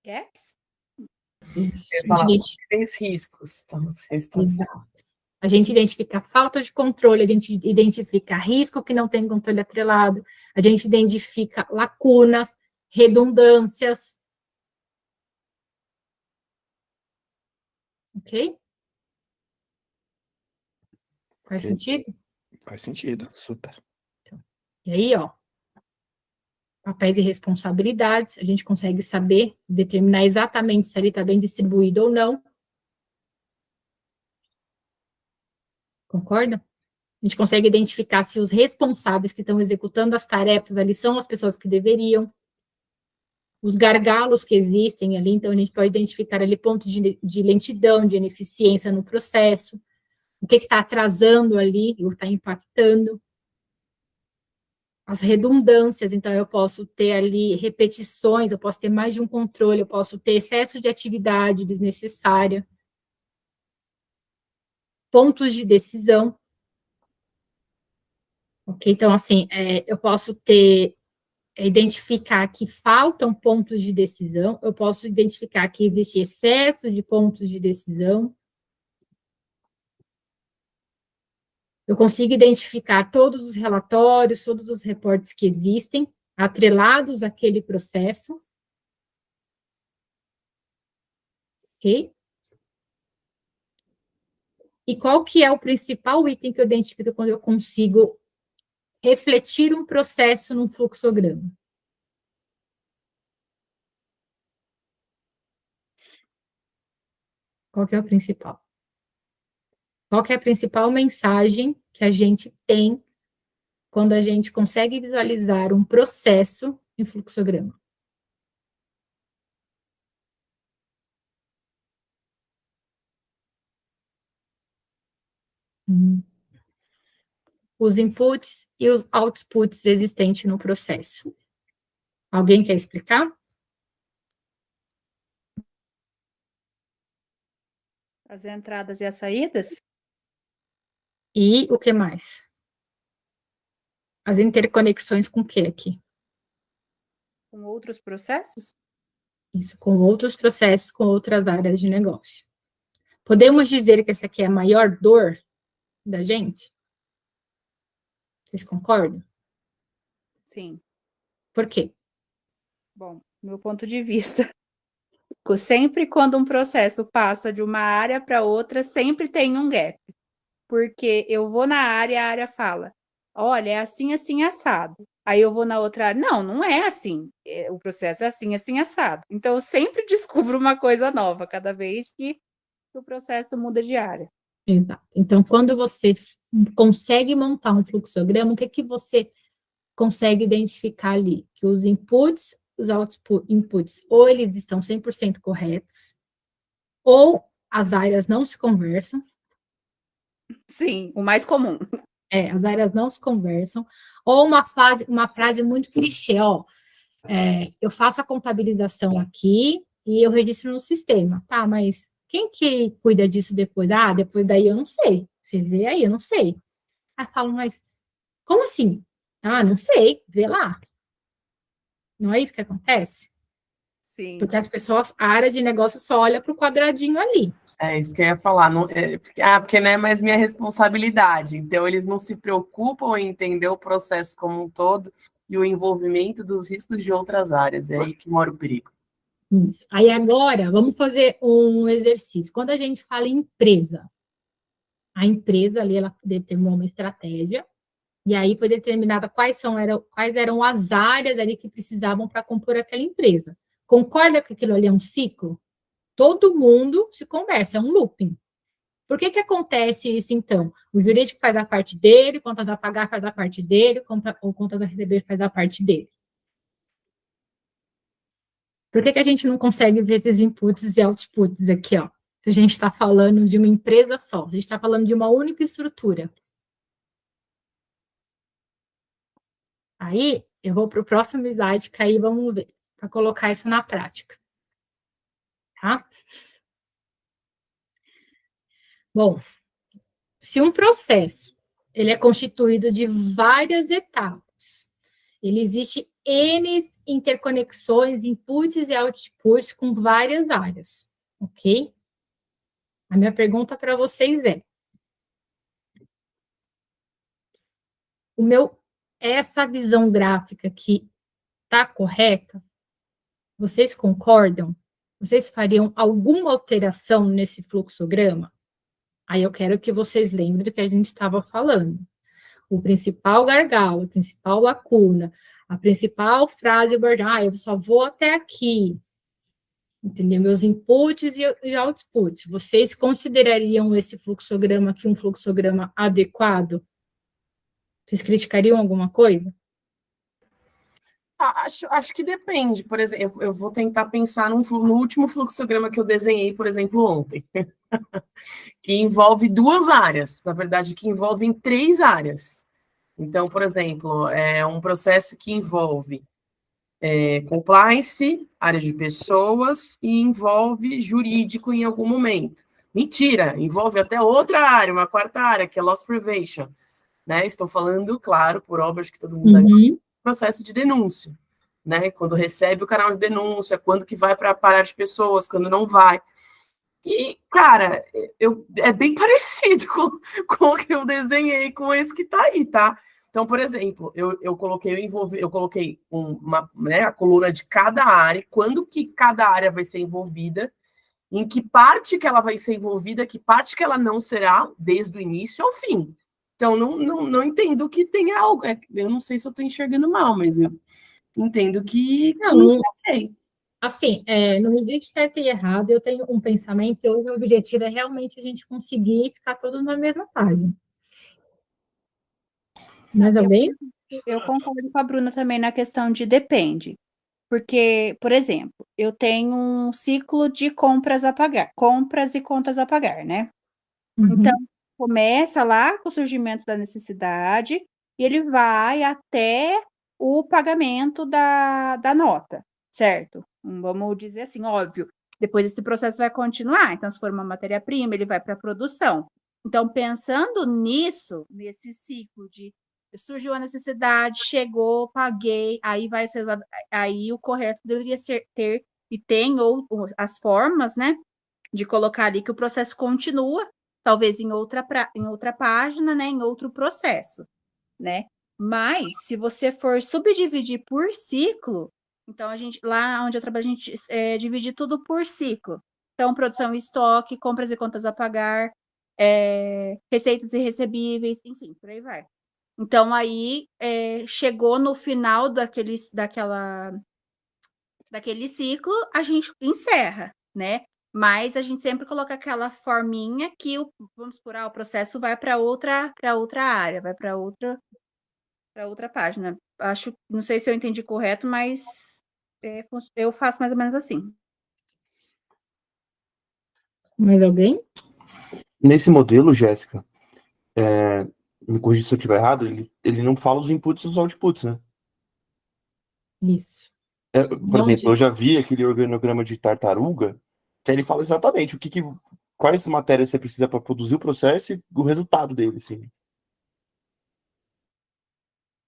Gaps? Isso. Possíveis riscos. Então, Exato. A gente identifica falta de controle, a gente identifica risco que não tem controle atrelado, a gente identifica lacunas, redundâncias. Ok? Faz sentido? Faz sentido, super. E aí, ó, papéis e responsabilidades, a gente consegue saber, determinar exatamente se ele está bem distribuído ou não. Concorda? A gente consegue identificar se os responsáveis que estão executando as tarefas ali são as pessoas que deveriam, os gargalos que existem ali, então a gente pode identificar ali pontos de lentidão, de ineficiência no processo, o que está atrasando ali, ou está impactando. As redundâncias, então eu posso ter ali repetições, eu posso ter mais de um controle, eu posso ter excesso de atividade desnecessária. Pontos de decisão. Ok, então assim, eu posso identificar que faltam pontos de decisão, eu posso identificar que existe excesso de pontos de decisão. Eu consigo identificar todos os relatórios, todos os reportes que existem, atrelados àquele processo. Ok? E qual que é o principal item que eu identifico quando eu consigo refletir um processo num fluxograma? Qual que é o principal? Qual que é a principal mensagem que a gente tem quando a gente consegue visualizar um processo em fluxograma? Os inputs e os outputs existentes no processo. Alguém quer explicar? As entradas e as saídas? E o que mais? As interconexões com o que aqui? Com outros processos? Isso, com outros processos, com outras áreas de negócio. Podemos dizer que essa aqui é a maior dor da gente? Vocês concordam? Sim. Por quê? Bom, meu ponto de vista. Sempre quando um processo passa de uma área para outra, sempre tem um gap. Porque eu vou na área, a área fala, olha, é assim, assim, assado. Aí eu vou na outra área, não é assim. O processo é assim, assim, assado. Então, eu sempre descubro uma coisa nova, cada vez que o processo muda de área. Exato. Então, quando você consegue montar um fluxograma, o que você consegue identificar ali? Que os inputs, os inputs, ou eles estão 100% corretos, ou as áreas não se conversam. Sim, o mais comum. As áreas não se conversam, ou uma frase muito clichê, ó, eu faço a contabilização aqui e eu registro no sistema, tá, mas quem que cuida disso depois? Ah, depois daí eu não sei, você vê aí, eu não sei. Aí eu falo, mas como assim? Ah, não sei, vê lá. Não é isso que acontece? Sim. Porque as pessoas, a área de negócio só olha para o quadradinho ali. É isso que eu ia falar. Porque não é mais minha responsabilidade. Então, eles não se preocupam em entender o processo como um todo e o envolvimento dos riscos de outras áreas. É aí que mora o perigo. Isso. Aí agora, vamos fazer um exercício. Quando a gente fala em empresa, a empresa ali, ela determinou uma estratégia, e aí foi determinada quais eram as áreas ali que precisavam para compor aquela empresa. Concorda que aquilo ali é um ciclo? Todo mundo se conversa, é um looping. Por que acontece isso, então? O jurídico faz a parte dele, contas a pagar faz a parte dele, ou contas a receber faz a parte dele. Por que a gente não consegue ver esses inputs e outputs aqui, ó? Se a gente está falando de uma empresa só, a gente está falando de uma única estrutura. Aí, eu vou para o próximo slide, que aí vamos ver, para colocar isso na prática. Tá? Bom, se um processo ele é constituído de várias etapas, ele existe N interconexões, inputs e outputs com várias áreas, ok? A minha pergunta para vocês é, essa visão gráfica aqui está correta? Vocês concordam? Vocês fariam alguma alteração nesse fluxograma? Aí eu quero que vocês lembrem do que a gente estava falando. O principal gargalo, a principal lacuna, a principal frase, eu só vou até aqui. Entendeu? Meus inputs e outputs. Vocês considerariam esse fluxograma aqui um fluxograma adequado? Vocês criticariam alguma coisa? Acho que depende. Por exemplo, eu vou tentar pensar no último fluxograma que eu desenhei, por exemplo, ontem, que envolve 2 áreas, na verdade, que envolvem 3 áreas. Então, por exemplo, é um processo que envolve compliance, área de pessoas, e envolve jurídico em algum momento. Mentira, envolve até outra área, uma 4ª área, que é loss prevention. Né? Estou falando, claro, por obras que todo mundo processo de denúncia, né? Quando recebe o canal de denúncia, quando que vai para parar de pessoas, quando não vai. E, cara, é bem parecido com o que eu desenhei com esse que está aí, tá? Então, por exemplo, eu coloquei a coluna de cada área, quando que cada área vai ser envolvida, em que parte que ela vai ser envolvida, que parte que ela não será, desde o início ao fim. Então, não entendo que tenha algo. Eu não sei se eu estou enxergando mal, mas eu entendo que okay. Assim, não existe certo e errado, eu tenho um pensamento, e hoje o objetivo é realmente a gente conseguir ficar todos na mesma página. Mais alguém? Eu concordo com a Bruna também na questão de depende. Porque, por exemplo, eu tenho um ciclo de compras e contas a pagar, né? Então, começa lá com o surgimento da necessidade e ele vai até o pagamento da nota, certo? Vamos dizer assim, óbvio. Depois esse processo vai continuar. Então, se for uma matéria-prima, ele vai para a produção. Então, pensando nisso, nesse ciclo de surgiu a necessidade, chegou, paguei, aí o correto deveria ter, e tem as formas, né, de colocar ali que o processo continua, talvez em outra página, né, em outro processo, né? Mas, se você for subdividir por ciclo, então, lá onde eu trabalho, a gente divide tudo por ciclo. Então, produção e estoque, compras e contas a pagar, receitas e recebíveis, enfim, por aí vai. Então, aí, chegou no final daquele ciclo, a gente encerra, né? Mas a gente sempre coloca aquela forminha que, vamos supor, o processo vai para outra área, vai para outra página. Não sei se eu entendi correto, mas eu faço mais ou menos assim. Mais alguém? Nesse modelo, Jéssica, me corrija se eu estiver errado, ele não fala os inputs e os outputs, né? Isso. Por exemplo, eu já vi aquele organograma de tartaruga, que ele fala exatamente quais matérias você precisa para produzir o processo e o resultado dele, assim.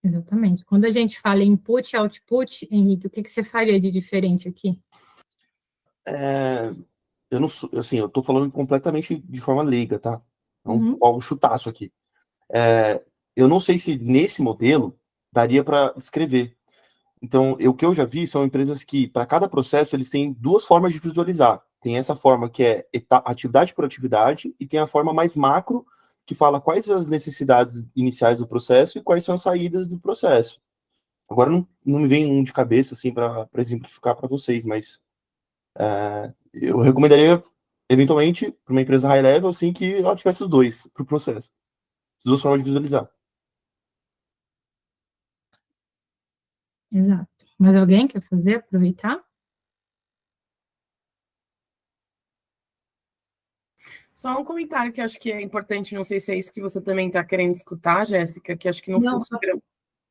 Exatamente. Quando a gente fala em input e output, Henrique, o que você faria de diferente aqui? Eu não sou, assim, eu tô falando completamente de forma leiga, tá? Não algo chutaço aqui. Eu não sei se nesse modelo daria para escrever. Então, o que eu já vi são empresas que, para cada processo, eles têm 2 formas de visualizar. Tem essa forma que é atividade por atividade, e tem a forma mais macro, que fala quais as necessidades iniciais do processo e quais são as saídas do processo. Agora, não me vem um de cabeça, assim, para exemplificar para vocês, mas eu recomendaria, eventualmente, para uma empresa high level, assim, que ela tivesse os 2 para o processo. As 2 formas de visualizar. Exato. Mais alguém quer fazer, aproveitar? Só um comentário que acho que é importante, não sei se é isso que você também está querendo escutar, Jéssica, que acho que no fluxograma...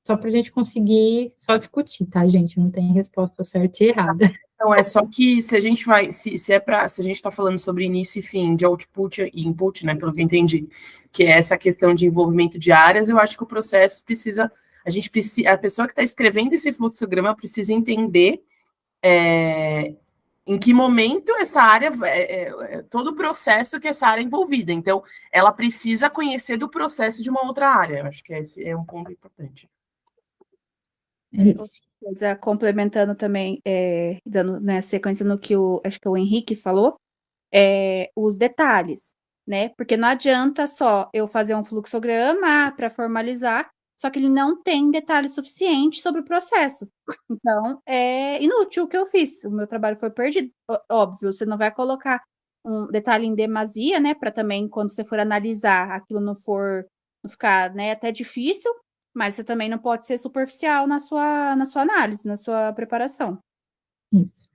Só para a gente conseguir só discutir, tá, gente? Não tem resposta certa e errada. Então, é só que se a gente vai, se a gente está falando sobre início e fim de output e input, né, pelo que eu entendi, que é essa questão de envolvimento de áreas, eu acho que o processo precisa, a pessoa que está escrevendo esse fluxograma precisa entender em que momento essa área, todo o processo que essa área é envolvida. Então, ela precisa conhecer do processo de uma outra área. Eu acho que esse é um ponto importante. Complementando também, dando, né, sequência no que acho que o Henrique falou, os detalhes, né? Porque não adianta só eu fazer um fluxograma para formalizar, só que ele não tem detalhes suficientes sobre o processo. Então, é inútil o que eu fiz. O meu trabalho foi perdido. Óbvio, você não vai colocar um detalhe em demasia, né? Para também, quando você for analisar, aquilo não ficar, né, até difícil, mas você também não pode ser superficial na sua análise, na sua preparação. Isso,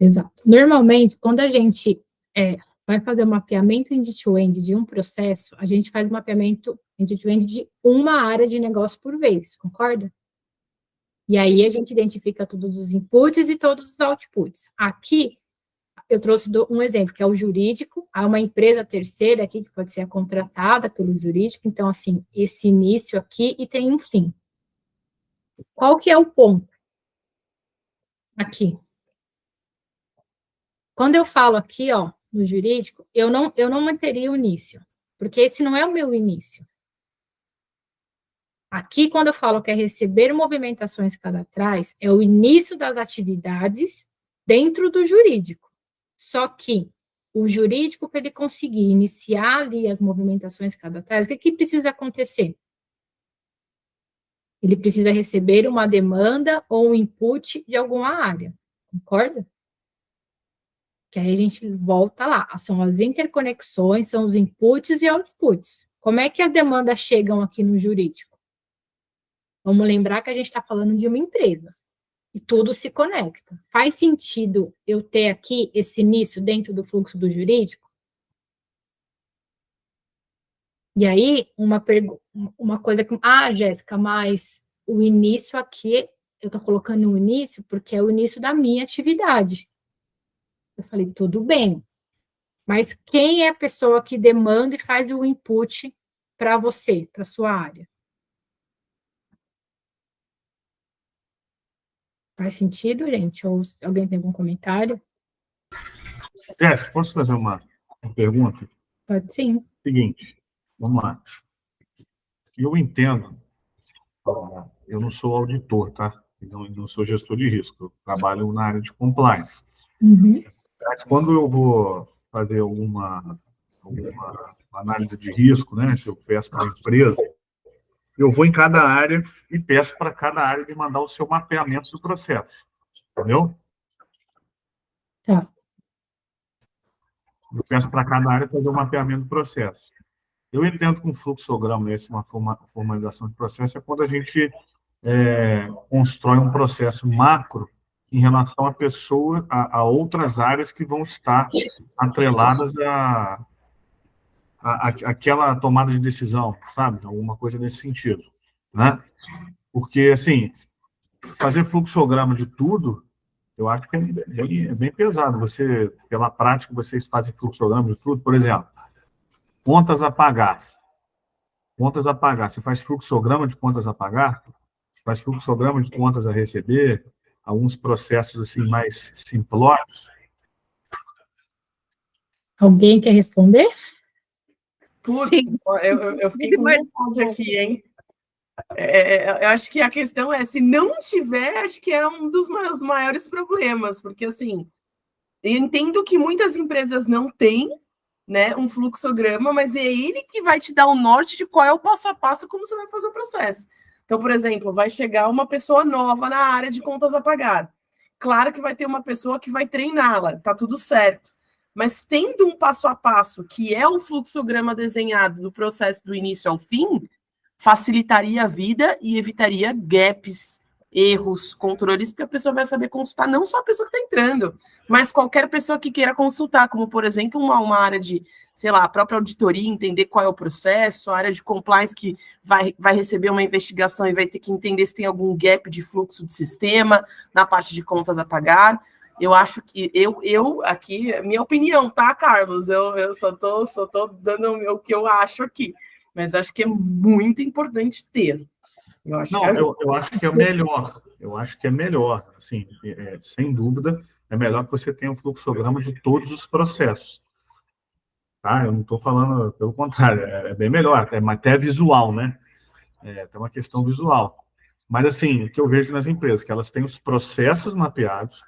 exato. Normalmente, quando a gente vai fazer um mapeamento end-to-end de um processo, a gente faz um mapeamento end-to-end de uma área de negócio por vez, concorda? E aí a gente identifica todos os inputs e todos os outputs. Aqui, eu trouxe um exemplo, que é o jurídico. Há uma empresa terceira aqui que pode ser contratada pelo jurídico. Então, assim, esse início aqui e tem um fim. Qual que é o ponto? Aqui. Quando eu falo aqui, ó, no jurídico, eu não manteria o início, porque esse não é o meu início. Aqui, quando eu falo que é receber movimentações cadastrais, é o início das atividades dentro do jurídico. Só que o jurídico, para ele conseguir iniciar ali as movimentações cadastrais, o que precisa acontecer? Ele precisa receber uma demanda ou um input de alguma área, concorda? Que aí a gente volta lá, são as interconexões, são os inputs e outputs. Como é que as demandas chegam aqui no jurídico? Vamos lembrar que a gente está falando de uma empresa, e tudo se conecta. Faz sentido eu ter aqui esse início dentro do fluxo do jurídico? E aí, uma coisa que... Jéssica, mas o início aqui, eu estou colocando o início porque é o início da minha atividade. Eu falei, tudo bem, mas quem é a pessoa que demanda e faz o input para você, para sua área? Faz sentido, gente? Ou alguém tem algum comentário? Jéssica, posso fazer uma pergunta? Pode sim. Seguinte, vamos lá. Eu entendo, eu não sou auditor, tá? Eu não sou gestor de risco, eu trabalho na área de compliance. Uhum. Mas quando eu vou fazer alguma análise de risco, né, que eu peço para a empresa, eu vou em cada área e peço para cada área de mandar o seu mapeamento do processo. Entendeu? Tá. Eu peço para cada área fazer o mapeamento do processo. Eu entendo que um fluxograma, uma formalização de processo, é quando a gente constrói um processo macro em relação à pessoa, a outras áreas que vão estar atreladas àquela tomada de decisão, sabe? Alguma coisa nesse sentido, né? Porque, assim, fazer fluxograma de tudo, eu acho que é bem pesado. Pela prática, vocês fazem fluxograma de tudo. Por exemplo, contas a pagar. Contas a pagar. Você faz fluxograma de contas a pagar, faz fluxograma de contas a receber, alguns processos assim mais simplórios. Alguém quer responder? Putz, eu fiquei com vontade aqui, hein? Eu acho que a questão é, se não tiver, acho que é um dos meus maiores problemas, porque, assim, eu entendo que muitas empresas não têm, né, um fluxograma, mas é ele que vai te dar o norte de qual é o passo a passo, como você vai fazer o processo. Então, por exemplo, vai chegar uma pessoa nova na área de contas a pagar. Claro que vai ter uma pessoa que vai treiná-la, tá tudo certo. Mas tendo um passo a passo, que é o fluxograma desenhado do processo do início ao fim, facilitaria a vida e evitaria gaps erros, controles, porque a pessoa vai saber consultar, não só a pessoa que está entrando, mas qualquer pessoa que queira consultar, como, por exemplo, uma área de, sei lá, a própria auditoria, entender qual é o processo, a área de compliance que vai receber uma investigação e vai ter que entender se tem algum gap de fluxo de sistema na parte de contas a pagar. Eu acho que, eu aqui, minha opinião, tá, Carlos? Eu só tô dando o que eu acho aqui, mas acho que é muito importante ter. Eu acho que é melhor. Eu acho que é melhor. Assim, sem dúvida, é melhor que você tenha um fluxograma de todos os processos. Tá? Eu não estou falando, pelo contrário, é bem melhor. É até visual, né? Tem uma questão visual. Mas, assim, o que eu vejo nas empresas, que elas têm os processos mapeados,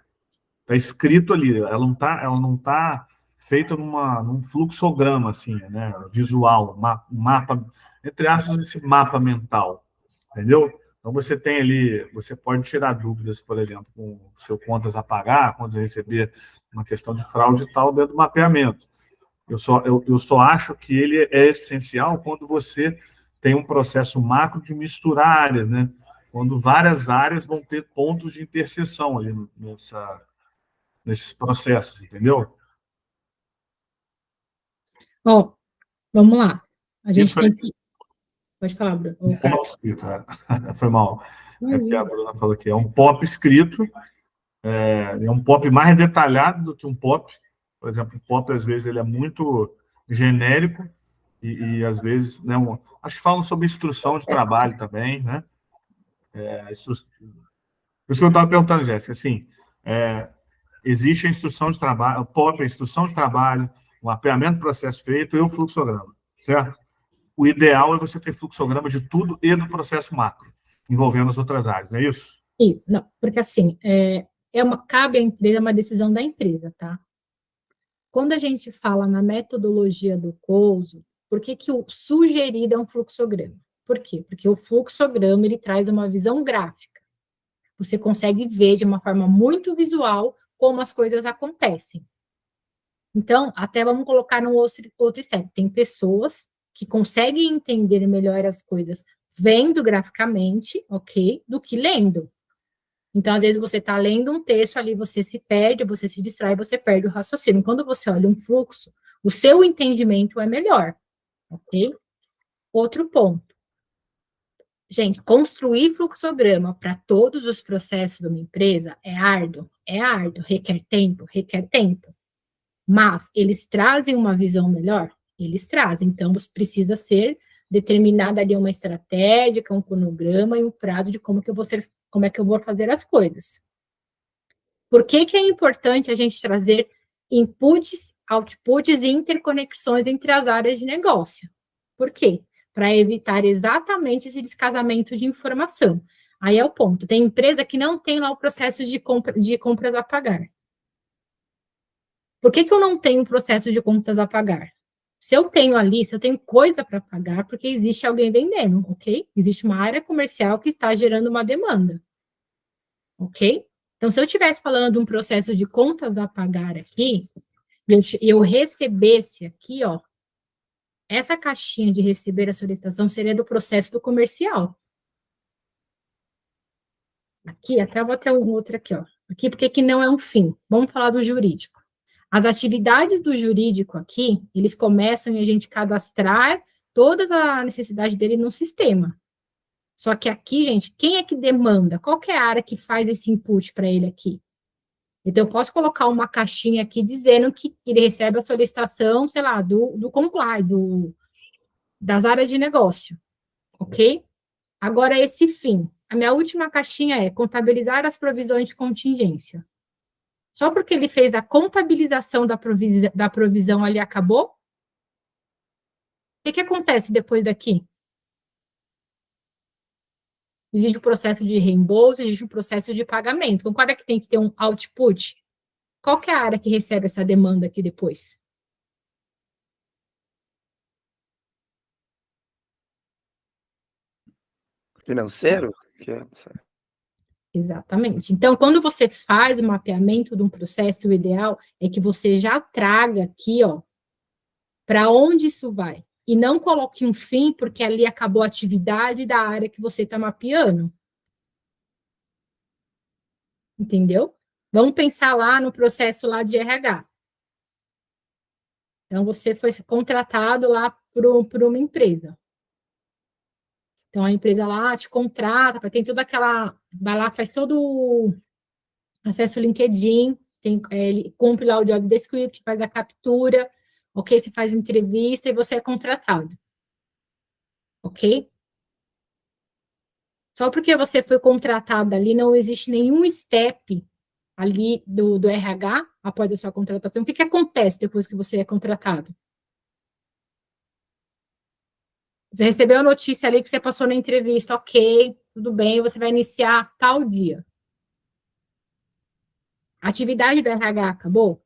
está escrito ali, ela não tá feita num fluxograma, assim, né? Visual, mapa, entre aspas, esse mapa mental. Entendeu? Então, você tem ali, você pode tirar dúvidas, por exemplo, com o seu contas a pagar, contas a receber, uma questão de fraude e tal, dentro do mapeamento. Eu só acho que ele é essencial quando você tem um processo macro de misturar áreas, né? Quando várias áreas vão ter pontos de interseção ali nesses processos, entendeu? Ó, vamos lá. A gente Isso tem que... Pode falar, Bruno. Um POP escrito, foi mal. É porque a Bruna falou que é um POP escrito, é um POP mais detalhado do que um POP. Por exemplo, o POP, às vezes, ele é muito genérico e às vezes, né, acho que falam sobre instrução de trabalho também, né? Por isso que eu estava perguntando, Jéssica, assim, existe a instrução de trabalho, o POP, a instrução de trabalho, o mapeamento do processo feito e o fluxograma, certo? O ideal é você ter fluxograma de tudo e do processo macro, envolvendo as outras áreas, não é isso? Isso, não, porque assim, cabe à empresa, é uma decisão da empresa, tá? Quando a gente fala na metodologia do Couso, por que o sugerido é um fluxograma? Por quê? Porque o fluxograma, ele traz uma visão gráfica. Você consegue ver de uma forma muito visual como as coisas acontecem. Então, até vamos colocar num outro step. Tem pessoas que conseguem entender melhor as coisas vendo graficamente, ok, do que lendo. Então, às vezes, você está lendo um texto ali, você se perde, você se distrai, você perde o raciocínio. Quando você olha um fluxo, o seu entendimento é melhor, ok? Outro ponto. Gente, construir fluxograma para todos os processos de uma empresa é árduo, requer tempo. Mas eles trazem uma visão melhor? Eles trazem. Então, você precisa ser determinada ali uma estratégia, um cronograma e um prazo de como é que eu vou fazer as coisas. Por que é importante a gente trazer inputs, outputs e interconexões entre as áreas de negócio? Por quê? Para evitar exatamente esse descasamento de informação. Aí é o ponto. Tem empresa que não tem lá o processo de compras a pagar. Por que eu não tenho um processo de contas a pagar? Se eu tenho ali, se eu tenho coisa para pagar, porque existe alguém vendendo, ok? Existe uma área comercial que está gerando uma demanda, ok? Então, se eu estivesse falando de um processo de contas a pagar aqui, e eu recebesse aqui, ó, essa caixinha de receber a solicitação seria do processo do comercial. Aqui, até vou ter um outro aqui, ó. Aqui, porque que não é um fim. Vamos falar do jurídico. As atividades do jurídico aqui, eles começam em a gente cadastrar toda a necessidade dele no sistema. Só que aqui, gente, quem é que demanda? Qual que é a área que faz esse input para ele aqui? Então, eu posso colocar uma caixinha aqui dizendo que ele recebe a solicitação, sei lá, do comply, das áreas de negócio, ok? Agora, esse fim. A minha última caixinha é contabilizar as provisões de contingência. Só porque ele fez a contabilização da provisão ali, acabou? O que acontece depois daqui? Existe um processo de reembolso, existe um processo de pagamento. Então, qual é que tem que ter um output? Qual que é a área que recebe essa demanda aqui depois? Financeiro? Exatamente. Então, quando você faz o mapeamento de um processo, o ideal é que você já traga aqui, ó, para onde isso vai. E não coloque um fim, porque ali acabou a atividade da área que você está mapeando. Entendeu? Vamos pensar lá no processo lá de RH. Então, você foi contratado lá por uma empresa. Então, a empresa lá te contrata, tem toda aquela... Vai lá, faz todo o acesso ao LinkedIn, ele cumpre lá o job description, faz a captura, ok? Você faz entrevista e você é contratado. Ok? Só porque você foi contratado ali, não existe nenhum step ali do RH após a sua contratação. O que acontece depois que você é contratado? Você recebeu a notícia ali que você passou na entrevista, ok, tudo bem, você vai iniciar tal dia. A atividade do RH acabou?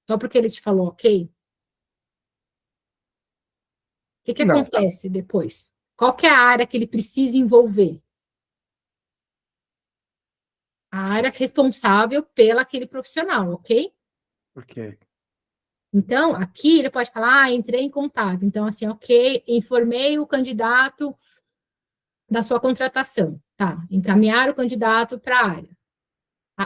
Só porque ele te falou ok? O que Não. acontece depois? Qual que é a área que ele precisa envolver? A área responsável pelo aquele profissional, ok? Ok. Então, aqui ele pode falar, entrei em contato. Então, assim, ok, informei o candidato da sua contratação. Tá, encaminhar o candidato para a área.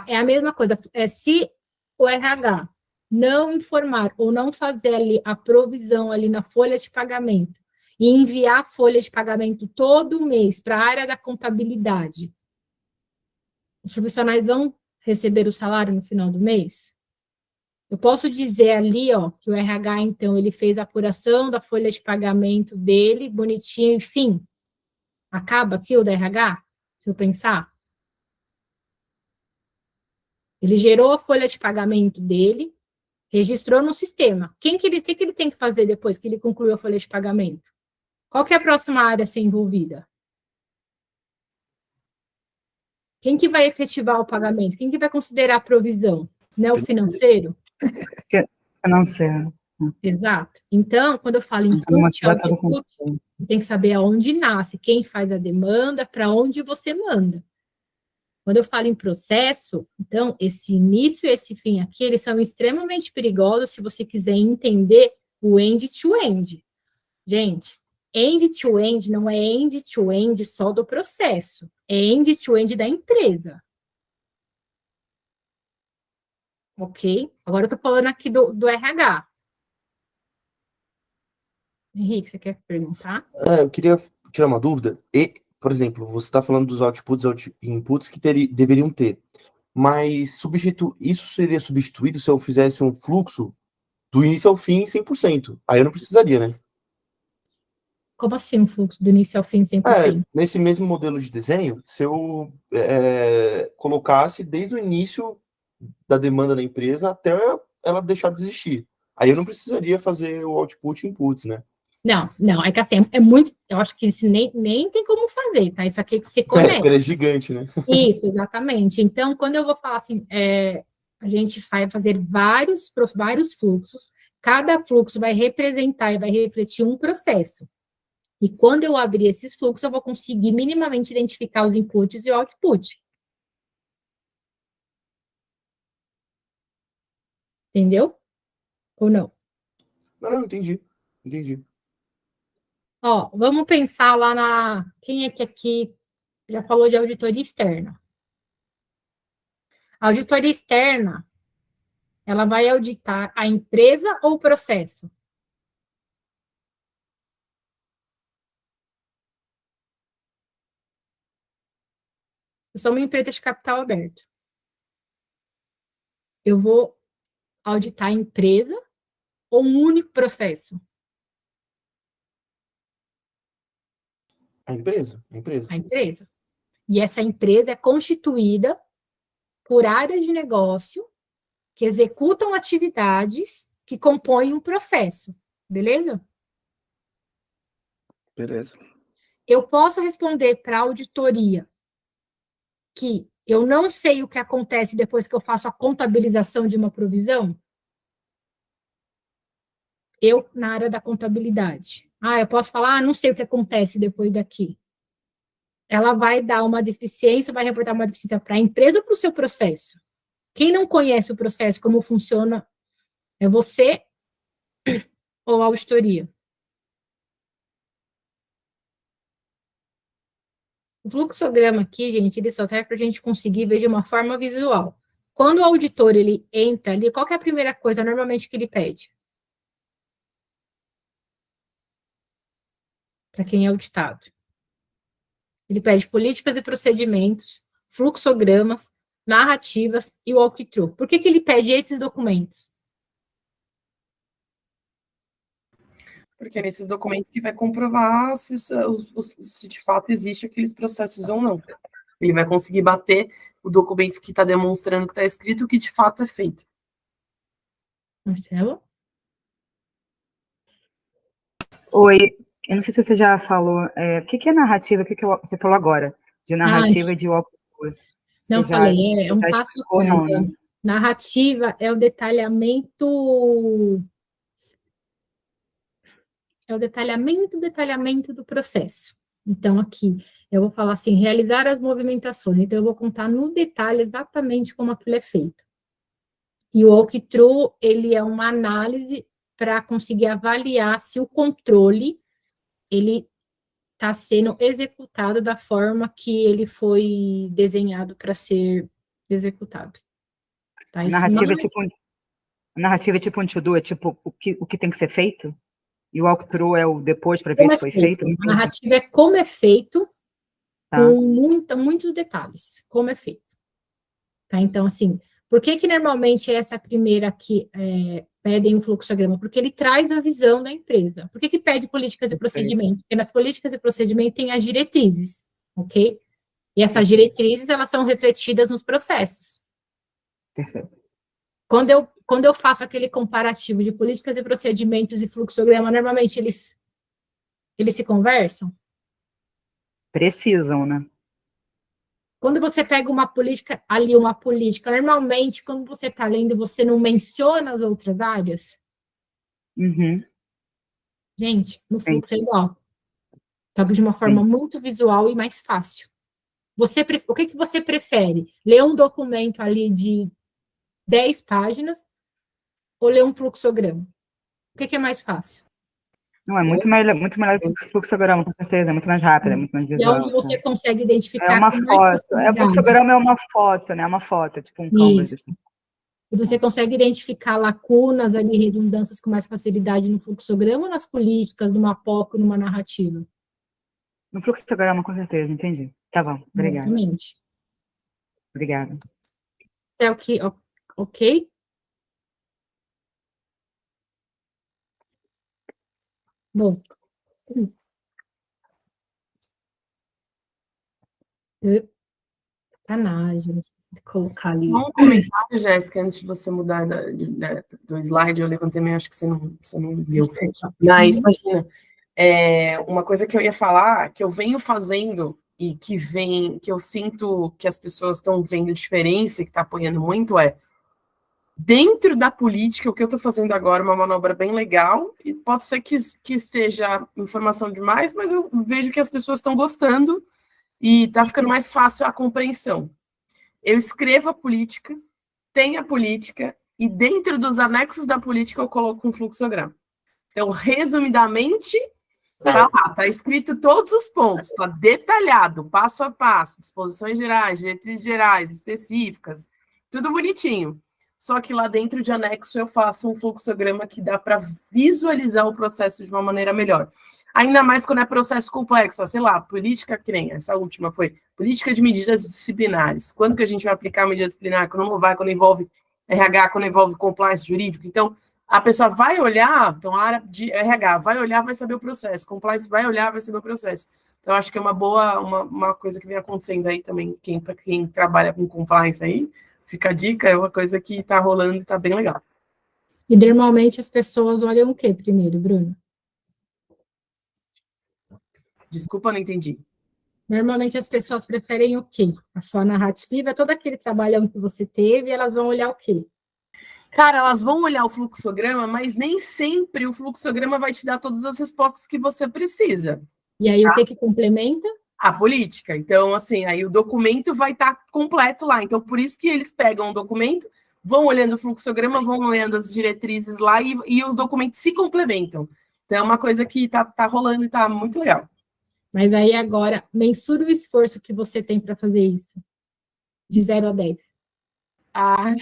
É a mesma coisa, se o RH não informar ou não fazer ali a provisão ali na folha de pagamento e enviar a folha de pagamento todo mês para a área da contabilidade, os profissionais vão receber o salário no final do mês? Eu posso dizer ali, ó, que o RH, então, ele fez a apuração da folha de pagamento dele, bonitinho, enfim. Acaba aqui o da RH, se eu pensar? Ele gerou a folha de pagamento dele, registrou no sistema. O que ele tem que fazer depois que ele concluiu a folha de pagamento? Qual que é a próxima área a ser envolvida? Quem que vai efetivar o pagamento? Quem que vai considerar a provisão? Não é o financeiro? Financeiro. Exato. Então, quando eu falo input, output, tem que saber aonde nasce, quem faz a demanda, para onde você manda. Quando eu falo em processo, então, esse início e esse fim aqui, eles são extremamente perigosos se você quiser entender o end-to-end. Gente, end-to-end não é end-to-end só do processo, é end-to-end da empresa. Ok? Agora eu estou falando aqui do RH. Henrique, você quer perguntar? Eu queria tirar uma dúvida. Por exemplo, você está falando dos outputs e inputs que deveriam ter. Mas isso seria substituído se eu fizesse um fluxo do início ao fim 100%. Aí eu não precisaria, né? Como assim um fluxo do início ao fim 100%? Nesse mesmo modelo de desenho, se eu colocasse desde o início da demanda da empresa até ela deixar de existir. Aí eu não precisaria fazer o output e inputs, né? Não, é que é muito, eu acho que isso nem tem como fazer, tá? Isso aqui é que se conecta. Porque ele é gigante, né? Isso, exatamente. Então, quando eu vou falar assim, a gente vai fazer vários fluxos, cada fluxo vai representar e vai refletir um processo. E quando eu abrir esses fluxos, eu vou conseguir minimamente identificar os inputs e o output. Entendeu? Ou não? Não, entendi. Ó, vamos pensar lá quem é que aqui já falou de auditoria externa? A auditoria externa, ela vai auditar a empresa ou o processo? Eu sou uma empresa de capital aberto. Eu vou auditar a empresa ou um único processo? A empresa. A empresa. E essa empresa é constituída por áreas de negócio que executam atividades que compõem um processo. Beleza? Beleza. Eu posso responder para a auditoria que eu não sei o que acontece depois que eu faço a contabilização de uma provisão? Eu, na área da contabilidade. Eu posso falar, não sei o que acontece depois daqui. Ela vai dar uma deficiência, vai reportar uma deficiência para a empresa ou para o seu processo? Quem não conhece o processo, como funciona, é você ou a auditoria? O fluxograma aqui, gente, ele só serve para a gente conseguir ver de uma forma visual. Quando o auditor ele entra ali, qual que é a primeira coisa normalmente que ele pede? Para quem é auditado. Ele pede políticas e procedimentos, fluxogramas, narrativas e walkthrough. Por que ele pede esses documentos? Porque é nesses documentos que vai comprovar se de fato existe aqueles processos ou não. Ele vai conseguir bater o documento que está demonstrando que está escrito o que de fato é feito. Marcelo? Oi, eu não sei se você já falou, o que é narrativa, você falou agora, de narrativa e de walkthrough. Não falei, é um passo atrás. Narrativa é o detalhamento do processo. Então, aqui, eu vou falar assim, realizar as movimentações. Então, eu vou contar no detalhe exatamente como aquilo é feito. E o walkthrough, ele é uma análise para conseguir avaliar se o controle, ele está sendo executado da forma que ele foi desenhado para ser executado. Tá? Narrativa é tipo um to-do, é tipo o que tem que ser feito? E o walkthrough é o depois para ver se foi feito? A narrativa é como é feito, com muitos detalhes, como é feito. Tá? Então, assim, por que normalmente essa primeira aqui pedem um fluxograma? Porque ele traz a visão da empresa. Por que pede políticas e procedimentos? Porque nas políticas e procedimentos tem as diretrizes, ok? E essas diretrizes, elas são refletidas nos processos. Perfeito. Quando eu faço aquele comparativo de políticas e procedimentos e fluxograma, normalmente eles se conversam? Precisam, né? Quando você pega uma política, normalmente, quando você está lendo, você não menciona as outras áreas? Uhum. Gente, no fluxo é igual. Só que de uma forma muito visual e mais fácil. O que você prefere? Ler um documento ali de 10 páginas ou ler um fluxograma? O que é mais fácil? Não, é muito melhor que o fluxograma, com certeza, é muito mais rápido, é muito mais visual. E onde você consegue identificar é uma foto. O fluxograma é uma foto, né? É uma foto, tipo um canvas. Assim. E você consegue identificar lacunas ali, redundâncias com mais facilidade no fluxograma ou nas políticas, numa POC, numa narrativa? No fluxograma, com certeza, entendi. Tá bom, obrigada. Exatamente. Obrigada. É o que, ok? Bom. Sacanagem, colocar ali. Um comentário, Jéssica, antes de você mudar do slide, eu levantei, mas acho que você não viu. Mas, imagina, uma coisa que eu ia falar, que eu venho fazendo e que eu sinto que as pessoas estão vendo diferença e que está apoiando muito dentro da política, o que eu estou fazendo agora é uma manobra bem legal, e pode ser que seja informação demais, mas eu vejo que as pessoas estão gostando e está ficando mais fácil a compreensão. Eu escrevo a política, tenho a política, e dentro dos anexos da política eu coloco um fluxograma. Então, resumidamente, está escrito todos os pontos, está detalhado, passo a passo, disposições gerais, diretrizes gerais, específicas, tudo bonitinho. Só que lá dentro de anexo eu faço um fluxograma que dá para visualizar o processo de uma maneira melhor. Ainda mais quando é processo complexo, sei lá, política, que nem essa última foi política de medidas disciplinares. Quando que a gente vai aplicar a medida disciplinar? Quando não vai, quando envolve RH, quando envolve compliance jurídico. Então, a pessoa vai olhar, então a área de RH vai olhar, vai saber o processo. Compliance vai olhar, vai saber o processo. Então, acho que é uma coisa que vem acontecendo aí também, para quem trabalha com compliance aí, fica a dica, é uma coisa que está rolando e está bem legal. E normalmente as pessoas olham o que primeiro, Bruno? Desculpa, não entendi. Normalmente as pessoas preferem o quê? A sua narrativa, todo aquele trabalhão que você teve, elas vão olhar o quê? Cara, elas vão olhar o fluxograma, mas nem sempre o fluxograma vai te dar todas as respostas que você precisa. E aí, o que complementa? A política. Então, assim, aí o documento vai estar completo lá. Então, por isso que eles pegam o documento, vão olhando o fluxograma, vão olhando as diretrizes lá e os documentos se complementam. Então, é uma coisa que tá rolando e tá muito legal. Mas aí agora, mensura o esforço que você tem para fazer isso. De 0 a 10. Ah,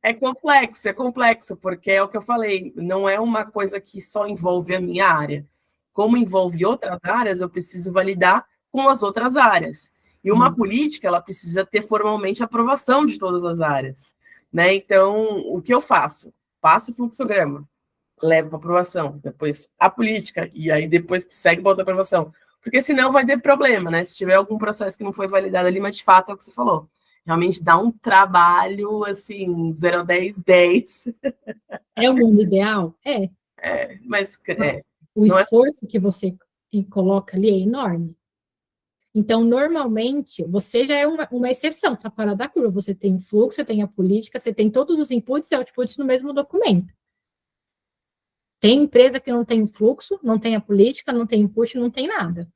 é complexo, porque é o que eu falei, não é uma coisa que só envolve a minha área. Como envolve outras áreas, eu preciso validar com as outras áreas. E uma política, ela precisa ter formalmente aprovação de todas as áreas, né? Então, o que eu faço? Passo o fluxograma, levo para aprovação, depois a política, e aí depois segue para outra aprovação. Porque senão vai ter problema, né? Se tiver algum processo que não foi validado ali, mas de fato é o que você falou. Realmente dá um trabalho, assim, 0 a 10, 10. É o mundo ideal? É. Mas O não é. esforço que você coloca ali é enorme. Então, normalmente, você já é uma exceção, está fora da curva. Você tem o fluxo, você tem a política, você tem todos os inputs e outputs no mesmo documento. Tem empresa que não tem fluxo, não tem a política, não tem input, não tem nada.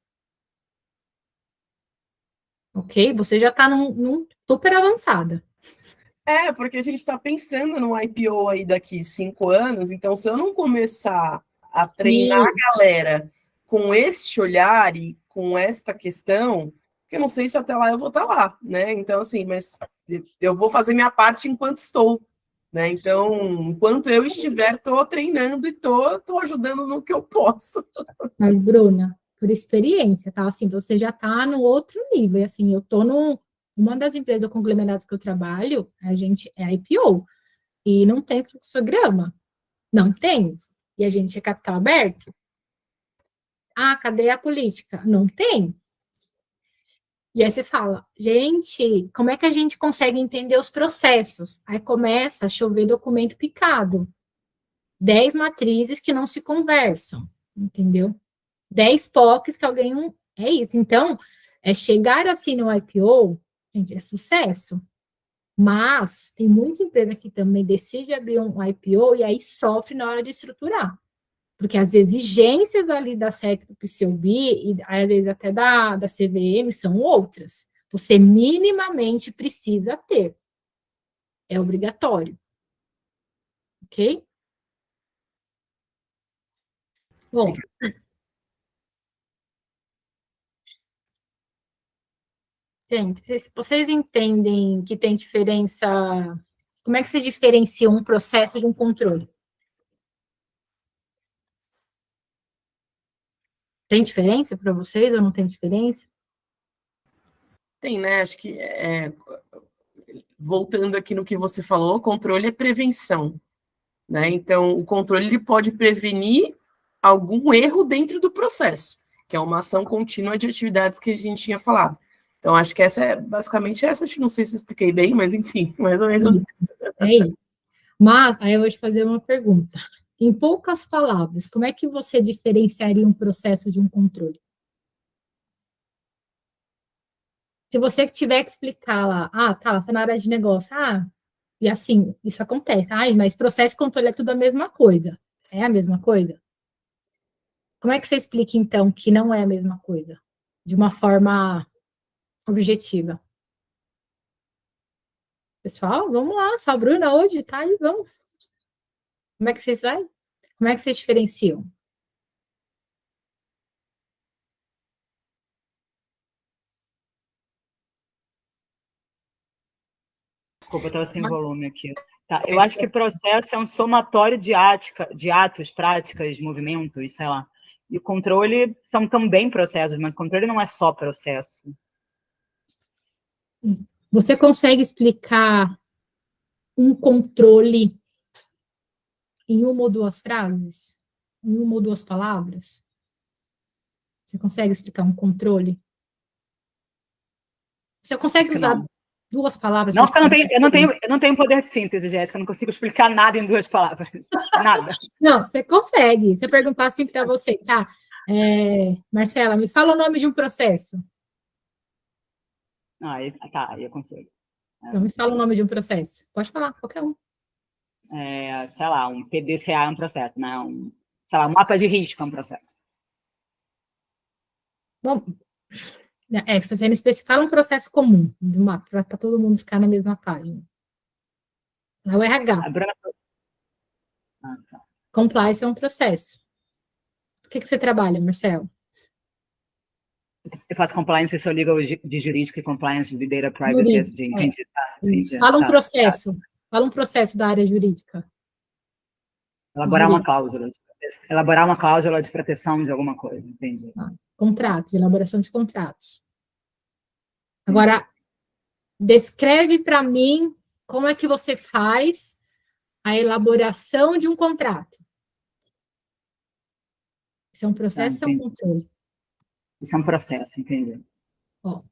Ok? Você já está num super avançada. Porque a gente está pensando no IPO aí daqui 5 anos, então se eu não começar a treinar a galera com este olhar e com esta questão, que eu não sei se até lá eu vou estar lá, né? Então, assim, mas eu vou fazer minha parte enquanto estou, né? Então, enquanto eu estiver, estou treinando e estou ajudando no que eu posso. Mas, Bruna, por experiência, tá? Assim, você já está no outro nível. E, assim, eu estou uma das empresas do conglomerado que eu trabalho, a gente é IPO, e não tem fluxograma. Não tem. E a gente é capital aberto. Ah, cadê a política? Não tem. E aí você fala, gente, como é que a gente consegue entender os processos? Aí começa a chover documento picado. 10 matrizes que não se conversam, entendeu? 10 POCs que alguém não... É isso. Então, chegar assim no IPO, gente, é sucesso. Mas tem muita empresa que também decide abrir um IPO e aí sofre na hora de estruturar. Porque as exigências ali da SEC do PCOB e às vezes até da CVM são outras. Você minimamente precisa ter. É obrigatório. Ok? Bom. Gente, vocês entendem que tem diferença... Como é que se diferencia um processo de um controle? Tem diferença para vocês ou não tem diferença? Tem, né? Acho que, voltando aqui no que você falou, controle é prevenção, né? Então, o controle ele pode prevenir algum erro dentro do processo, que é uma ação contínua de atividades que a gente tinha falado. Então, acho que essa basicamente essa, não sei se eu expliquei bem, mas enfim, mais ou menos. É isso. Mas, aí eu vou te fazer uma pergunta. Em poucas palavras, como é que você diferenciaria um processo de um controle? Se você tiver que explicar lá, tá, você na área de negócio, e assim, isso acontece. Mas processo e controle é tudo a mesma coisa. É a mesma coisa? Como é que você explica, então, que não é a mesma coisa? De uma forma objetiva. Pessoal, vamos lá, só a Bruna hoje, tá aí, vamos. Como é que vocês vai? Como é que vocês diferenciam? Desculpa, eu estava sem volume aqui. Tá, eu acho que processo é um somatório de atos, práticas, movimentos, sei lá. E o controle são também processos, mas o controle não é só processo. Você consegue explicar um controle em uma ou duas frases? Em uma ou duas palavras? Você consegue explicar um controle? Você consegue usar duas palavras? Não, porque eu não tenho poder de síntese, Jéssica, eu não consigo explicar nada em 2 palavras. Nada. Não, você consegue. Se eu perguntar assim para você, tá? Marcela, me fala o nome de um processo. Tá, eu consigo. Então, me fala o nome de um processo. Pode falar, qualquer um. Sei lá, um PDCA é um processo, né? Sei lá, um mapa de risco é um processo. Bom, você está sendo especificar um processo comum, para todo mundo ficar na mesma página. É o RH. A Bruna... tá. Compliance é um processo. que você trabalha, Marcelo? Eu faço compliance, eu sou legal de jurídico e compliance de data privacy, Jurídico, entendi. Isso. Fala um processo. Fala um processo da área jurídica. Elaborar uma cláusula de proteção de alguma coisa, entendi. Contratos, elaboração de contratos. Agora, descreve para mim como é que você faz a elaboração de um contrato. Isso é um processo ou é um controle? Isso é um processo, entendi. Ó,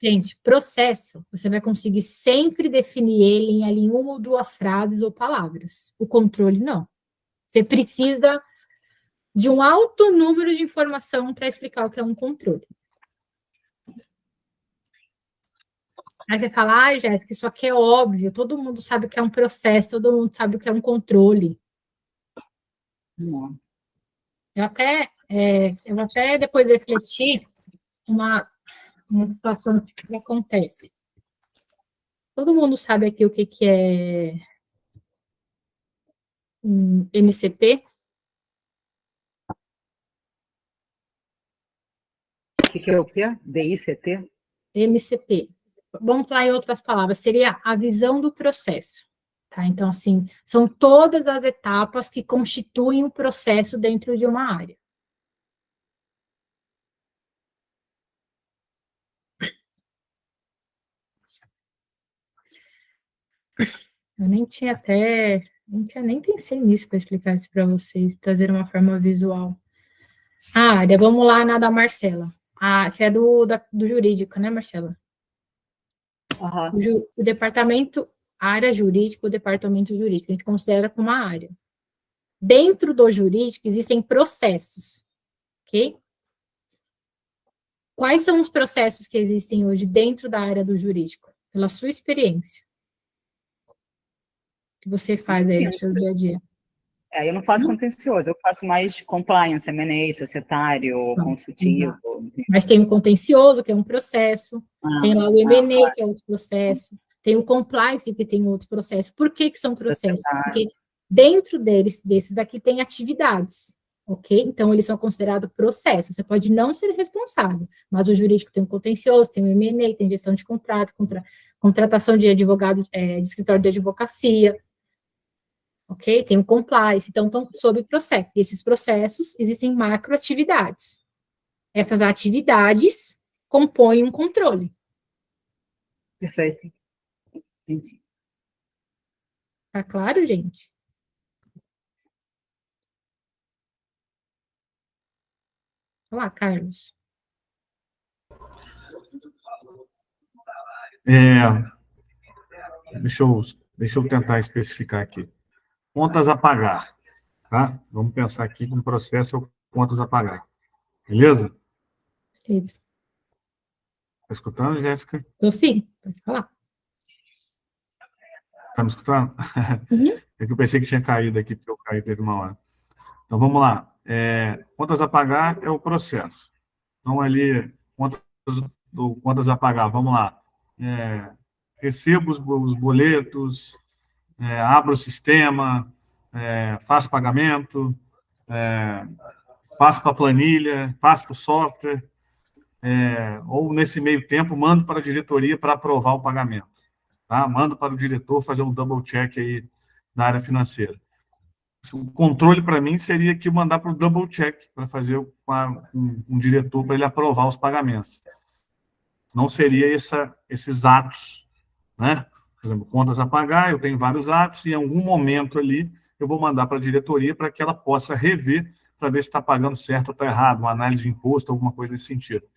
gente, processo, você vai conseguir sempre definir ele em ali uma ou duas frases ou palavras. O controle, não. Você precisa de um alto número de informação para explicar o que é um controle. Aí você fala, Jéssica, isso aqui é óbvio, todo mundo sabe o que é um processo, todo mundo sabe o que é um controle. Eu vou até depois refletir uma situação que acontece. Todo mundo sabe aqui o que é um MCP? O que é o quê? DICT? MCP. Vamos falar em outras palavras, seria a visão do processo. Tá? Então, assim, são todas as etapas que constituem o processo dentro de uma área. Eu nem pensei nisso para explicar isso para vocês, trazer uma forma visual. A área, vamos lá na da Marcela. Você é do jurídico, né, Marcela? Uhum. O departamento, a área jurídica, o departamento jurídico, a gente considera como uma área. Dentro do jurídico existem processos, ok? Quais são os processos que existem hoje dentro da área do jurídico? Pela sua experiência. Que você faz aí no seu dia a dia? Eu não faço contencioso, eu faço mais compliance, M&A, societário, consultivo. Exato. Mas tem o contencioso, que é um processo, tem lá o M&A, que é outro processo, tem o compliance, que tem outro processo. Por que são processos? Porque dentro desses daqui tem atividades, ok? Então, eles são considerados processos. Você pode não ser responsável, mas o jurídico tem o contencioso, tem o M&A, tem gestão de contrato, contratação de advogado, de escritório de advocacia, ok? Tem o compliance, então estão sob processo. E esses processos existem macroatividades. Essas atividades compõem um controle. Perfeito. Entendi. Tá claro, gente? Olá, Carlos. Deixa eu tentar especificar aqui. Contas a pagar, tá? Vamos pensar aqui que um processo é contas a pagar. Beleza? Beleza. Tá escutando, Jéssica? Tô sim, pode falar. Tá me escutando? Uhum. É que eu pensei que tinha caído aqui, porque eu caí teve uma hora. Então, vamos lá. Contas a pagar é o processo. Então, ali, contas a pagar, vamos lá. Recebo os boletos, abro o sistema, faço pagamento, passo para a planilha, passo para o software, ou nesse meio tempo mando para a diretoria para aprovar o pagamento. Tá? Mando para o diretor fazer um double check aí na área financeira. O controle para mim seria que mandar para o double check para fazer um diretor para ele aprovar os pagamentos. Não seria esses atos, né? Por exemplo, contas a pagar, eu tenho vários atos, e em algum momento ali eu vou mandar para a diretoria para que ela possa rever, para ver se está pagando certo ou está errado, uma análise de imposto, alguma coisa nesse sentido.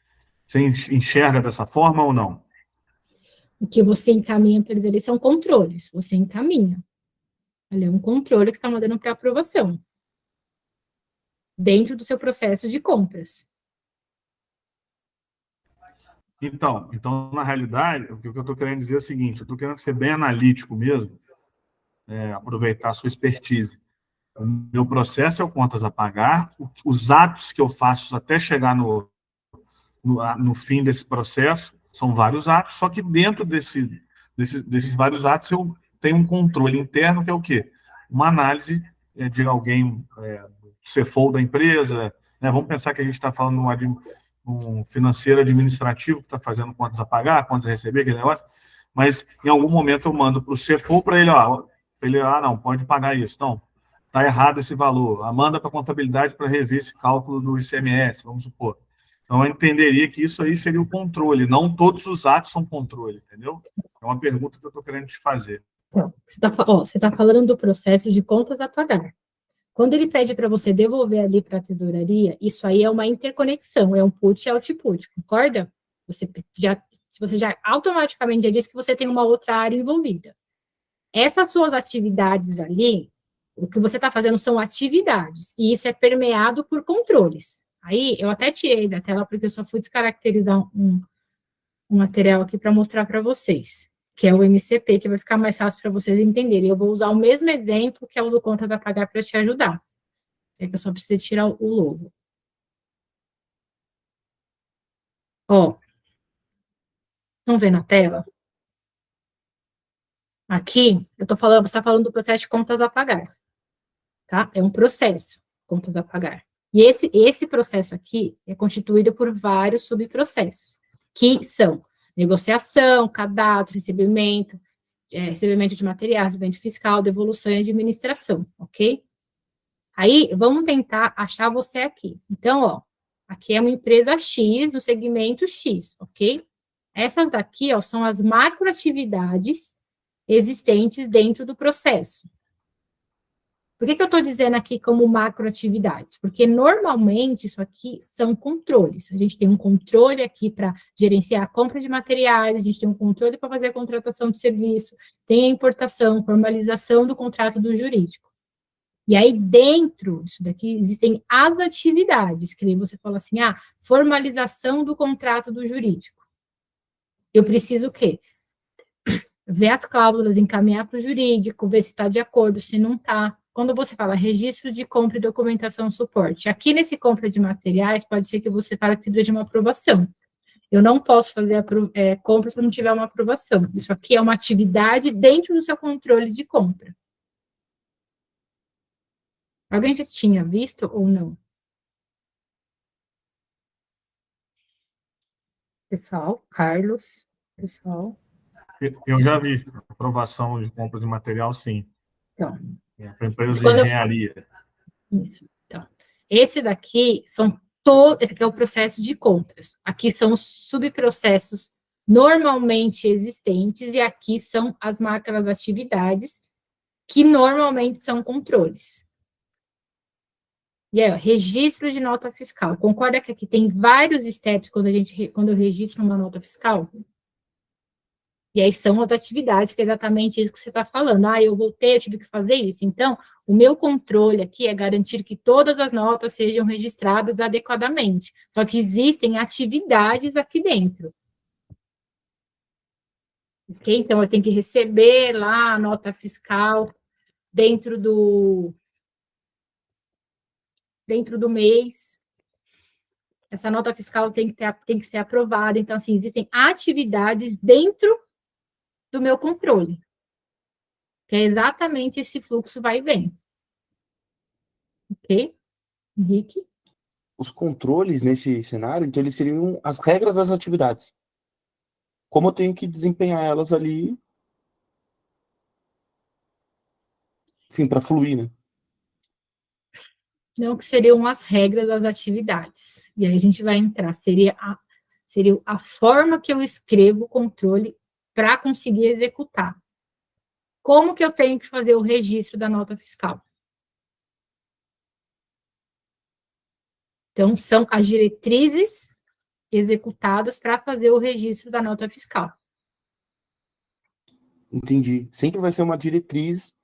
Você enxerga dessa forma ou não? O que você encaminha para eles ali são controles, você encaminha. Ali é um controle que está mandando para aprovação. Dentro do seu processo de compras. Então, na realidade, o que eu estou querendo dizer é o seguinte, eu estou querendo ser bem analítico mesmo, aproveitar a sua expertise. O meu processo é o contas a pagar, os atos que eu faço até chegar no fim desse processo, são vários atos, só que dentro desses vários atos eu tenho um controle interno, que é o quê? Uma análise de alguém CFO da empresa, né? Vamos pensar que a gente está falando um financeiro administrativo que está fazendo contas a pagar, contas a receber, aquele negócio, mas em algum momento eu mando para o CFO para ele, não, pode pagar isso. Não, está errado esse valor. Manda para a contabilidade para rever esse cálculo do ICMS, vamos supor. Então, eu entenderia que isso aí seria o controle. Não todos os atos são controle, entendeu? É uma pergunta que eu estou querendo te fazer. Você está falando do processo de contas a pagar. Quando ele pede para você devolver ali para a tesouraria, isso aí é uma interconexão, é um put e output, concorda? Você já automaticamente já disse que você tem uma outra área envolvida. Essas suas atividades ali, o que você está fazendo são atividades, e isso é permeado por controles. Aí, eu até tirei da tela, porque eu só fui descaracterizar um material aqui para mostrar para vocês, que é o MCP, que vai ficar mais fácil para vocês entenderem. Eu vou usar o mesmo exemplo, que é o do contas a pagar, para te ajudar. É que eu só preciso tirar o logo. Ó, estão vendo a tela? Aqui, você está falando do processo de contas a pagar, tá? É um processo, contas a pagar. E esse processo aqui é constituído por vários subprocessos, que são negociação, cadastro, recebimento de material, recebimento fiscal, devolução e administração, ok? Aí, vamos tentar achar você aqui. Então, ó, aqui é uma empresa X, no segmento X, ok? Essas daqui, ó, são as macroatividades existentes dentro do processo. Por que eu estou dizendo aqui como macroatividades? Porque, normalmente, isso aqui são controles. A gente tem um controle aqui para gerenciar a compra de materiais, a gente tem um controle para fazer a contratação de serviço, tem a importação, formalização do contrato do jurídico. E aí, dentro disso daqui, existem as atividades, que aí você fala assim, formalização do contrato do jurídico. Eu preciso o quê? Ver as cláusulas, encaminhar para o jurídico, ver se está de acordo, se não está. Quando você fala registro de compra e documentação suporte, aqui nesse compra de materiais, pode ser que você fale que precisa de uma aprovação. Eu não posso fazer compra se não tiver uma aprovação. Isso aqui é uma atividade dentro do seu controle de compra. Alguém já tinha visto ou não? Pessoal, Carlos, pessoal. Eu já vi aprovação de compra de material, sim. Então. Para empresas de engenharia. Isso. Então, esse aqui é o processo de compras. Aqui são os subprocessos normalmente existentes e aqui são as macras atividades que normalmente são controles. E aí, registro de nota fiscal. Concorda que aqui tem vários steps quando eu registro uma nota fiscal? E aí são as atividades, que é exatamente isso que você está falando. Eu tive que fazer isso. Então, o meu controle aqui é garantir que todas as notas sejam registradas adequadamente. Só que existem atividades aqui dentro. Ok? Então, eu tenho que receber lá a nota fiscal dentro do mês. Essa nota fiscal tem que ser aprovada. Então, assim, existem atividades dentro do meu controle, que é exatamente esse fluxo vai e vem. Ok? Henrique? Os controles nesse cenário, então, eles seriam as regras das atividades. Como eu tenho que desempenhar elas ali, enfim, para fluir, né? Não, que seriam as regras das atividades. E aí a gente vai entrar, seria a forma que eu escrevo o controle para conseguir executar. Como que eu tenho que fazer o registro da nota fiscal? Então, são as diretrizes executadas para fazer o registro da nota fiscal. Entendi. Sempre vai ser uma diretriz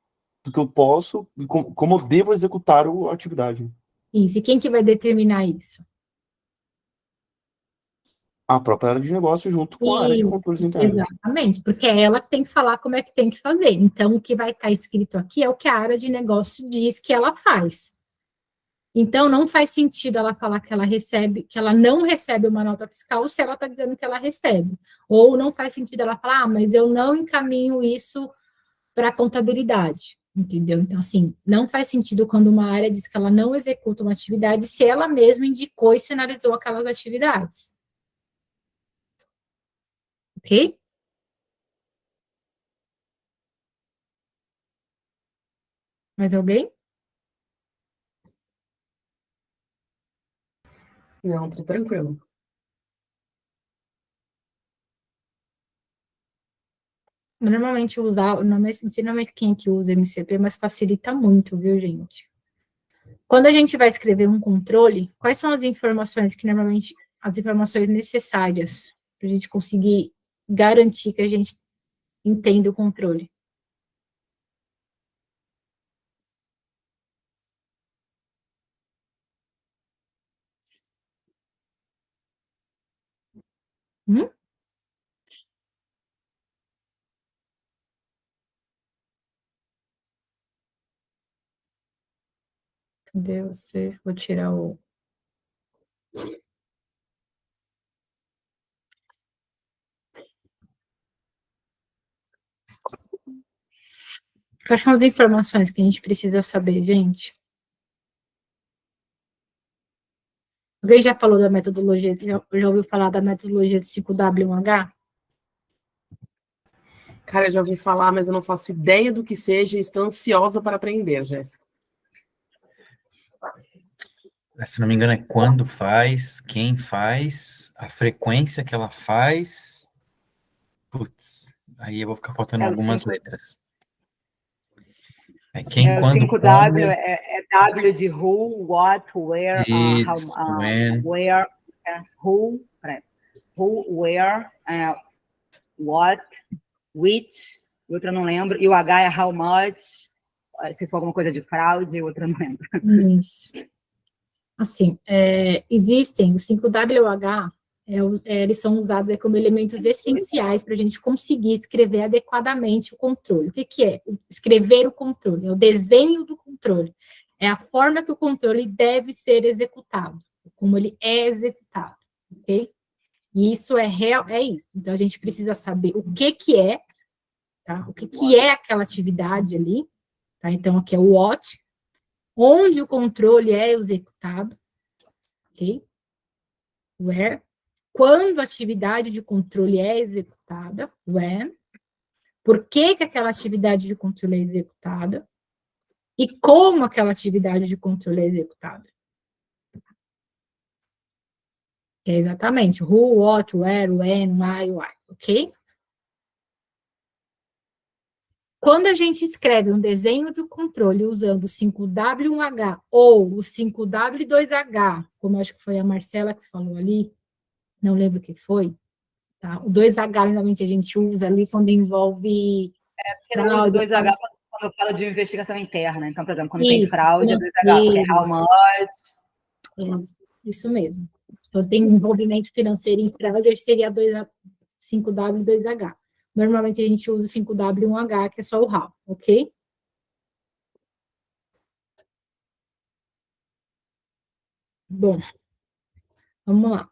do que eu posso e como eu devo executar a atividade. Isso. E quem que vai determinar isso? A própria área de negócio junto com a área de controles internos. Exatamente, porque é ela que tem que falar como é que tem que fazer. Então, o que vai estar escrito aqui é o que a área de negócio diz que ela faz. Então, não faz sentido ela falar que ela não recebe uma nota fiscal se ela está dizendo que ela recebe. Ou não faz sentido ela falar, mas eu não encaminho isso para a contabilidade. Entendeu? Então, assim, não faz sentido quando uma área diz que ela não executa uma atividade se ela mesma indicou e sinalizou aquelas atividades. Ok? Mais alguém? Não, tá tranquilo. Normalmente usar, não sei normalmente quem que usa MCP, mas facilita muito, viu, gente? Quando a gente vai escrever um controle, quais são as informações que normalmente, as informações necessárias para a gente conseguir garantir que a gente entenda o controle? Hum? Cadê vocês? Vou tirar o... Quais são as informações que a gente precisa saber, gente? Alguém já falou da metodologia, já ouviu falar da metodologia de 5W1H? Cara, eu já ouvi falar, mas eu não faço ideia do que seja e estou ansiosa para aprender, Jéssica. Se não me engano, é quando faz, quem faz, a frequência que ela faz. Putz, aí eu vou ficar faltando algumas letras. É quem, o quando, 5W como, é W de who, what, where, isso, when. where, who, where, what, which, outra não lembro, e o H é how much, se for alguma coisa de fraude, outra não lembro. Isso. Assim, existem, os 5WH, eles são usados como elementos essenciais para a gente conseguir escrever adequadamente o controle. O que que é? Escrever o controle, é o desenho do controle. É a forma que o controle deve ser executado, como ele é executado, ok? E isso é real, é isso. Então, a gente precisa saber o que que é, tá? O que que é aquela atividade ali, tá? Então, aqui é o what, onde o controle é executado, ok? Where, quando a atividade de controle é executada, when, por que que aquela atividade de controle é executada, e como aquela atividade de controle é executada. É exatamente, who, what, where, when, why, ok? Quando a gente escreve um desenho de controle usando o 5W1H ou o 5W2H, como acho que foi a Marcela que falou ali, não lembro o que foi, tá? O 2H, normalmente, a gente usa ali quando envolve fraude. 2H quando eu falo de investigação interna. Então, por exemplo, quando tem fraude, é 2H, porque é how much. Isso mesmo. Então, tem envolvimento financeiro em fraude, seria 5W e 2H. Normalmente, a gente usa o 5W e 1H, que é só o how, ok? Bom, vamos lá.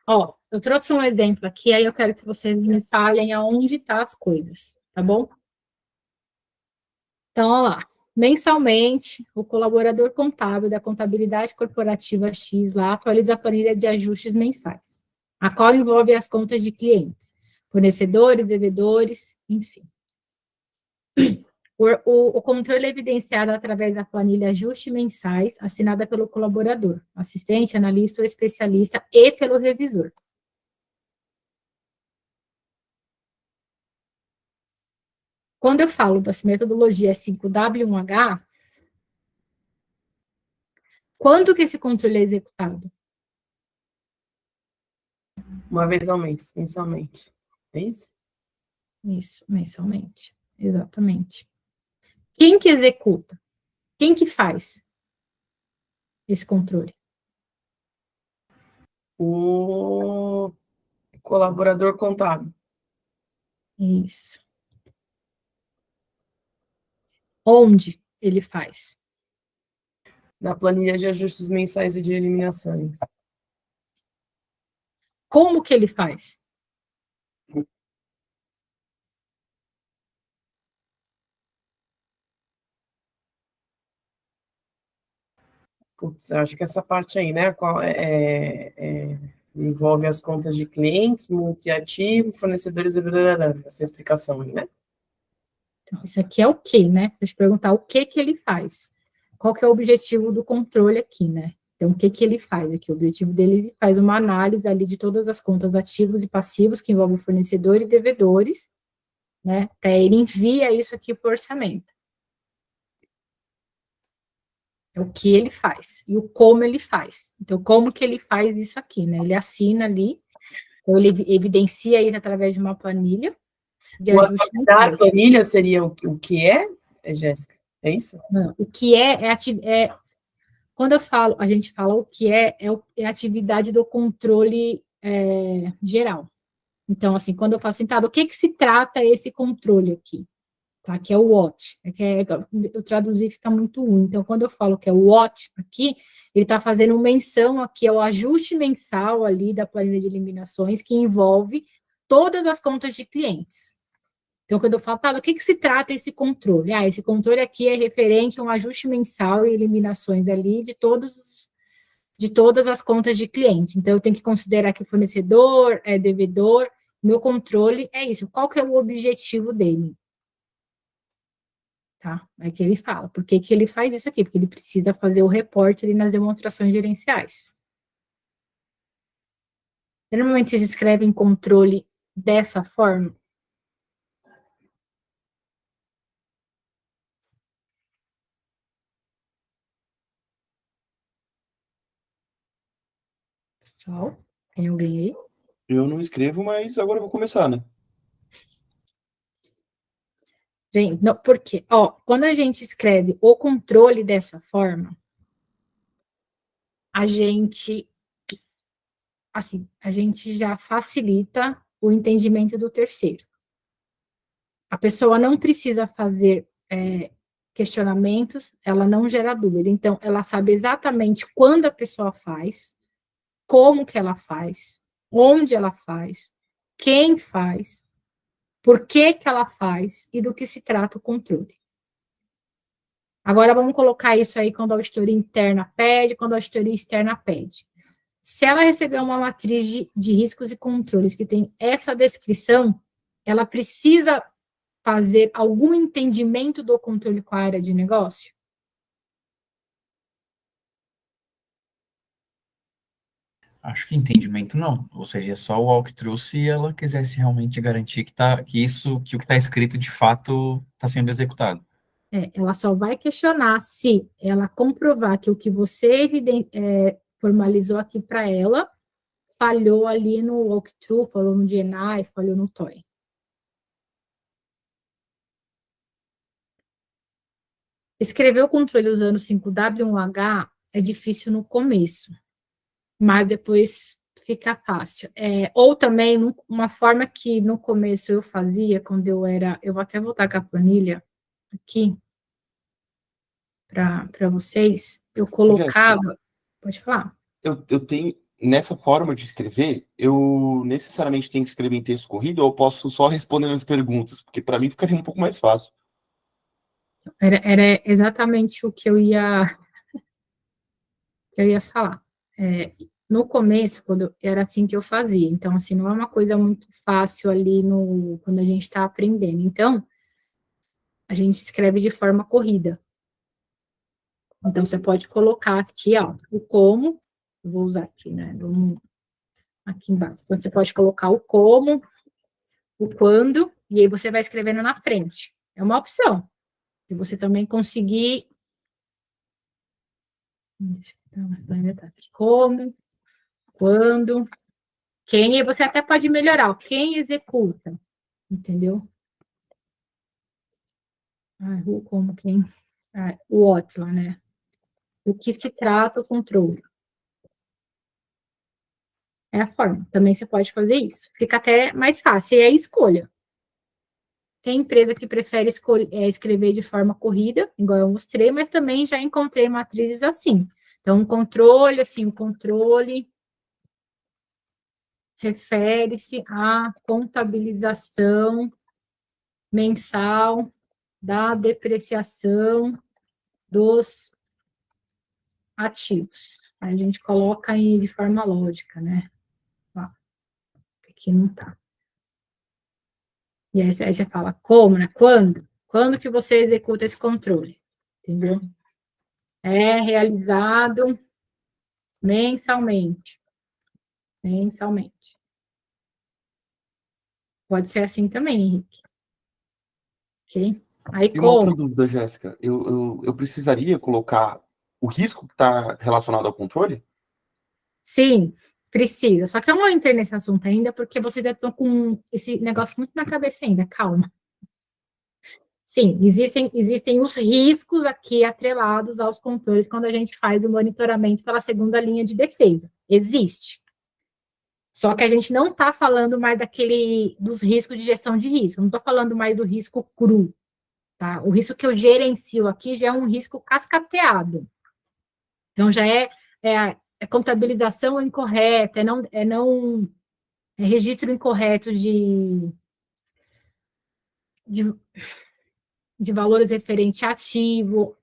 Ó, eu trouxe um exemplo aqui, aí eu quero que vocês me falem aonde estão as coisas, tá bom? Então, ó lá. Mensalmente, o colaborador contábil da contabilidade corporativa X lá atualiza a planilha de ajustes mensais, a qual envolve as contas de clientes, fornecedores, devedores, enfim. O controle é evidenciado através da planilha ajuste mensais, assinada pelo colaborador, assistente, analista ou especialista e pelo revisor. Quando eu falo dessa metodologia 5W1H, quando que esse controle é executado? Uma vez ao mês, mensalmente. É isso? Isso, mensalmente. Exatamente. Quem que executa? Quem que faz esse controle? O colaborador contábil. Isso. Onde ele faz? Na planilha de ajustes mensais e de eliminações. Como que ele faz? Putz, acho que essa parte aí, né, envolve as contas de clientes, multiativo, fornecedores, essa explicação aí, né? Então, isso aqui é o que, né? Se eu te perguntar o que ele faz, qual que é o objetivo do controle aqui, né? Então, o que ele faz aqui? O objetivo dele, ele faz uma análise ali de todas as contas ativos e passivos que envolvem fornecedor e devedores, né? Ele envia isso aqui para o orçamento. É o que ele faz e o como ele faz. Então, como que ele faz isso aqui, né? Ele assina ali, ou ele evidencia isso através de uma planilha de O ajuste. atualizar a planilha seria o que é, Jéssica? É isso? Não, o que quando a gente fala o que é a atividade do controle geral. Então, assim, quando eu falo assim, tá, do que se trata esse controle aqui? Tá, que é o what, eu traduzi fica muito ruim, então quando eu falo que é o what aqui, ele está fazendo menção aqui ao ajuste mensal ali da planilha de eliminações, que envolve todas as contas de clientes. Então, quando eu falo, tá, do que se trata esse controle? Esse controle aqui é referente a um ajuste mensal e eliminações ali de todas as contas de cliente. Então, eu tenho que considerar que fornecedor, devedor, meu controle é isso. Qual que é o objetivo dele? Tá? É que ele fala. Por que ele faz isso aqui? Porque ele precisa fazer o reporte ali nas demonstrações gerenciais. Normalmente, vocês escrevem controle dessa forma. Pessoal, tem alguém aí? Eu não escrevo, mas agora eu vou começar, né? Gente, não, porque, quando a gente escreve o controle dessa forma, a gente já facilita o entendimento do terceiro. A pessoa não precisa fazer questionamentos, ela não gera dúvida. Então, ela sabe exatamente quando a pessoa faz, como que ela faz, onde ela faz, quem faz, por que ela faz e do que se trata o controle. Agora, vamos colocar isso aí quando a auditoria interna pede, quando a auditoria externa pede. Se ela receber uma matriz de riscos e controles que tem essa descrição, ela precisa fazer algum entendimento do controle com a área de negócio? Acho que entendimento não. Ou seja, é só o walkthrough se ela quisesse realmente garantir que o que está escrito de fato está sendo executado. Ela só vai questionar se ela comprovar que o que você formalizou aqui para ela falhou ali no walkthrough, falhou no GNI, falhou no TOI. Escrever o controle usando 5W1H é difícil no começo, mas depois fica fácil. Ou também, uma forma que no começo eu fazia, quando eu vou até voltar com a planilha aqui, para vocês, eu colocava... Jéssica, Pode falar. eu tenho, nessa forma de escrever, eu necessariamente tenho que escrever em texto corrido ou eu posso só responder as perguntas? Porque para mim ficaria um pouco mais fácil. Era exatamente o que eu ia falar. No começo, quando era assim que eu fazia, então, assim, não é uma coisa muito fácil ali quando a gente está aprendendo. Então, a gente escreve de forma corrida. Então, você pode colocar aqui, o como, eu vou usar aqui, né, aqui embaixo. Então, você pode colocar o como, o quando, e aí você vai escrevendo na frente. É uma opção. E você também conseguir... Como, quando, quem, e você até pode melhorar, quem executa, entendeu? Como, quem, o what lá, né? O que se trata o controle. É a forma, também você pode fazer isso. Fica até mais fácil, e é a escolha. Tem empresa que prefere escrever de forma corrida, igual eu mostrei, mas também já encontrei matrizes assim. Então, um controle, assim, o controle refere-se à contabilização mensal da depreciação dos ativos. Aí a gente coloca de forma lógica, né? Ó, aqui não tá. E aí você fala, como, né? Quando? Quando que você executa esse controle? Entendeu? É realizado mensalmente. Mensalmente. Pode ser assim também, Henrique. Ok? Aí E uma outra como? dúvida, Jéssica, eu precisaria colocar o risco que está relacionado ao controle? Sim, precisa. Só que eu não entrei nesse assunto ainda, porque vocês já estão com esse negócio muito na cabeça ainda. Calma. Sim, existem os riscos aqui atrelados aos controles quando a gente faz o monitoramento pela segunda linha de defesa. Existe. Só que a gente não está falando mais dos riscos de gestão de risco. Não estou falando mais do risco cru. Tá? O risco que eu gerencio aqui já é um risco cascateado. Então, já é contabilização incorreta, é registro incorreto de valores referentes a ativo,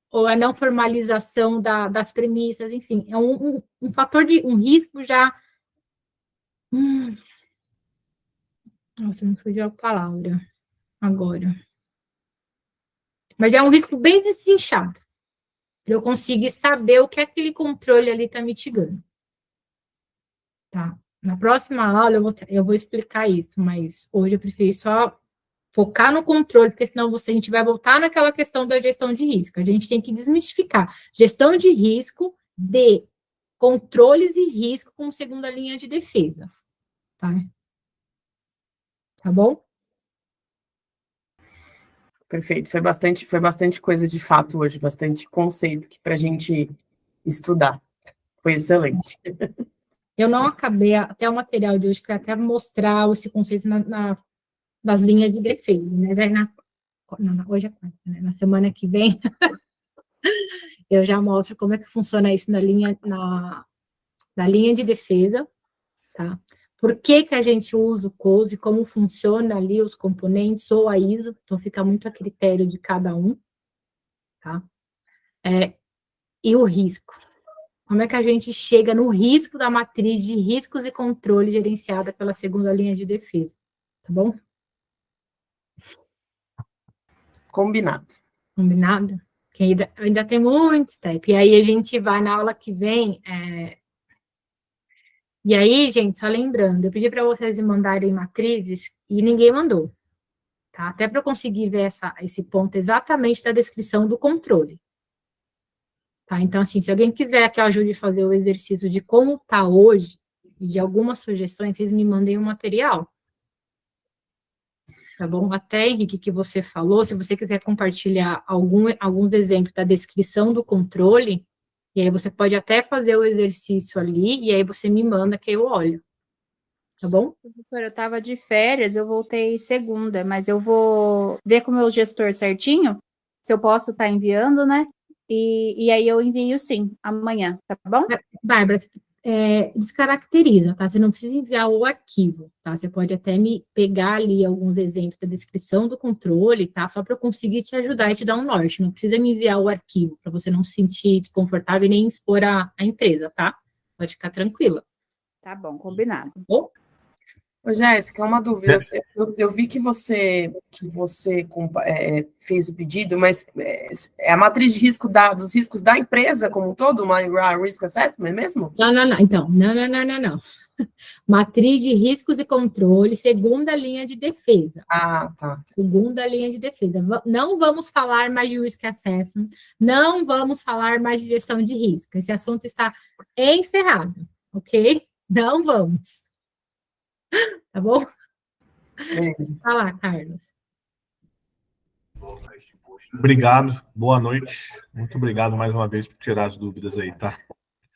ou a não formalização das premissas, enfim, é um fator um risco já... Nossa, não fugiu a palavra agora. Mas é um risco bem desinchado, para eu conseguir saber o que aquele controle ali está mitigando. Tá? Na próxima aula eu vou explicar isso, mas hoje eu prefiro só focar no controle, porque senão a gente vai voltar naquela questão da gestão de risco. A gente tem que desmistificar. Gestão de risco de controles e risco como segunda linha de defesa. Tá? Tá bom? Perfeito. Foi bastante coisa de fato hoje, bastante conceito para a gente estudar. Foi excelente. Eu não acabei até o material de hoje, que eu até mostrar esse conceito nas linhas de defesa, né? Hoje é quarta, né? Na semana que vem, eu já mostro como é que funciona isso na linha de defesa, tá? Por que a gente usa o COSE, como funciona ali os componentes, ou a ISO, então fica muito a critério de cada um, tá? E o risco. Como é que a gente chega no risco da matriz de riscos e controle gerenciada pela segunda linha de defesa, tá bom? Combinado. Combinado? Que ainda tem muito step. E aí a gente vai na aula que vem. E aí, gente, só lembrando, eu pedi para vocês me mandarem matrizes e ninguém mandou. Tá? Até para eu conseguir ver esse ponto exatamente da descrição do controle. Tá? Então, assim, se alguém quiser que eu ajude a fazer o exercício de como está hoje, e de algumas sugestões, vocês me mandem o material. Tá bom? Até, Henrique, que você falou, se você quiser compartilhar alguns exemplos da descrição do controle, e aí você pode até fazer o exercício ali, e aí você me manda que eu olho. Tá bom? Professora, eu estava de férias, eu voltei segunda, mas eu vou ver com o meu gestor certinho, se eu posso estar enviando, né? E aí eu envio sim, amanhã, tá bom? Bárbara, descaracteriza, tá? Você não precisa enviar o arquivo, tá? Você pode até me pegar ali alguns exemplos da descrição do controle, tá? Só para eu conseguir te ajudar e te dar um norte. Não precisa me enviar o arquivo, para você não se sentir desconfortável e nem expor a empresa, tá? Pode ficar tranquila. Tá bom, combinado. Bom? Ô, Jéssica, uma dúvida. Eu vi que você fez o pedido, mas é a matriz de risco dos riscos da empresa como um todo, uma risk assessment mesmo? Não. Então, não. Matriz de riscos e controle, segunda linha de defesa. Ah, tá. Segunda linha de defesa. Não vamos falar mais de risk assessment, não vamos falar mais de gestão de risco. Esse assunto está encerrado, ok? Não vamos. Tá bom? Vai lá, Carlos. Obrigado, boa noite. Muito obrigado mais uma vez por tirar as dúvidas aí, tá?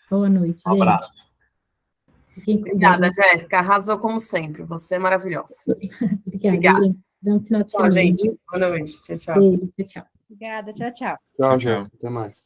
Boa noite, Um abraço. Gente. Obrigada, Jéssica. Arrasou como sempre. Você é maravilhosa. Obrigada, gente. Dá um final de semana. Gente. Boa noite. Tchau, tchau. Beijo, tchau. Obrigada, tchau. Tchau, Jéssica. Até mais.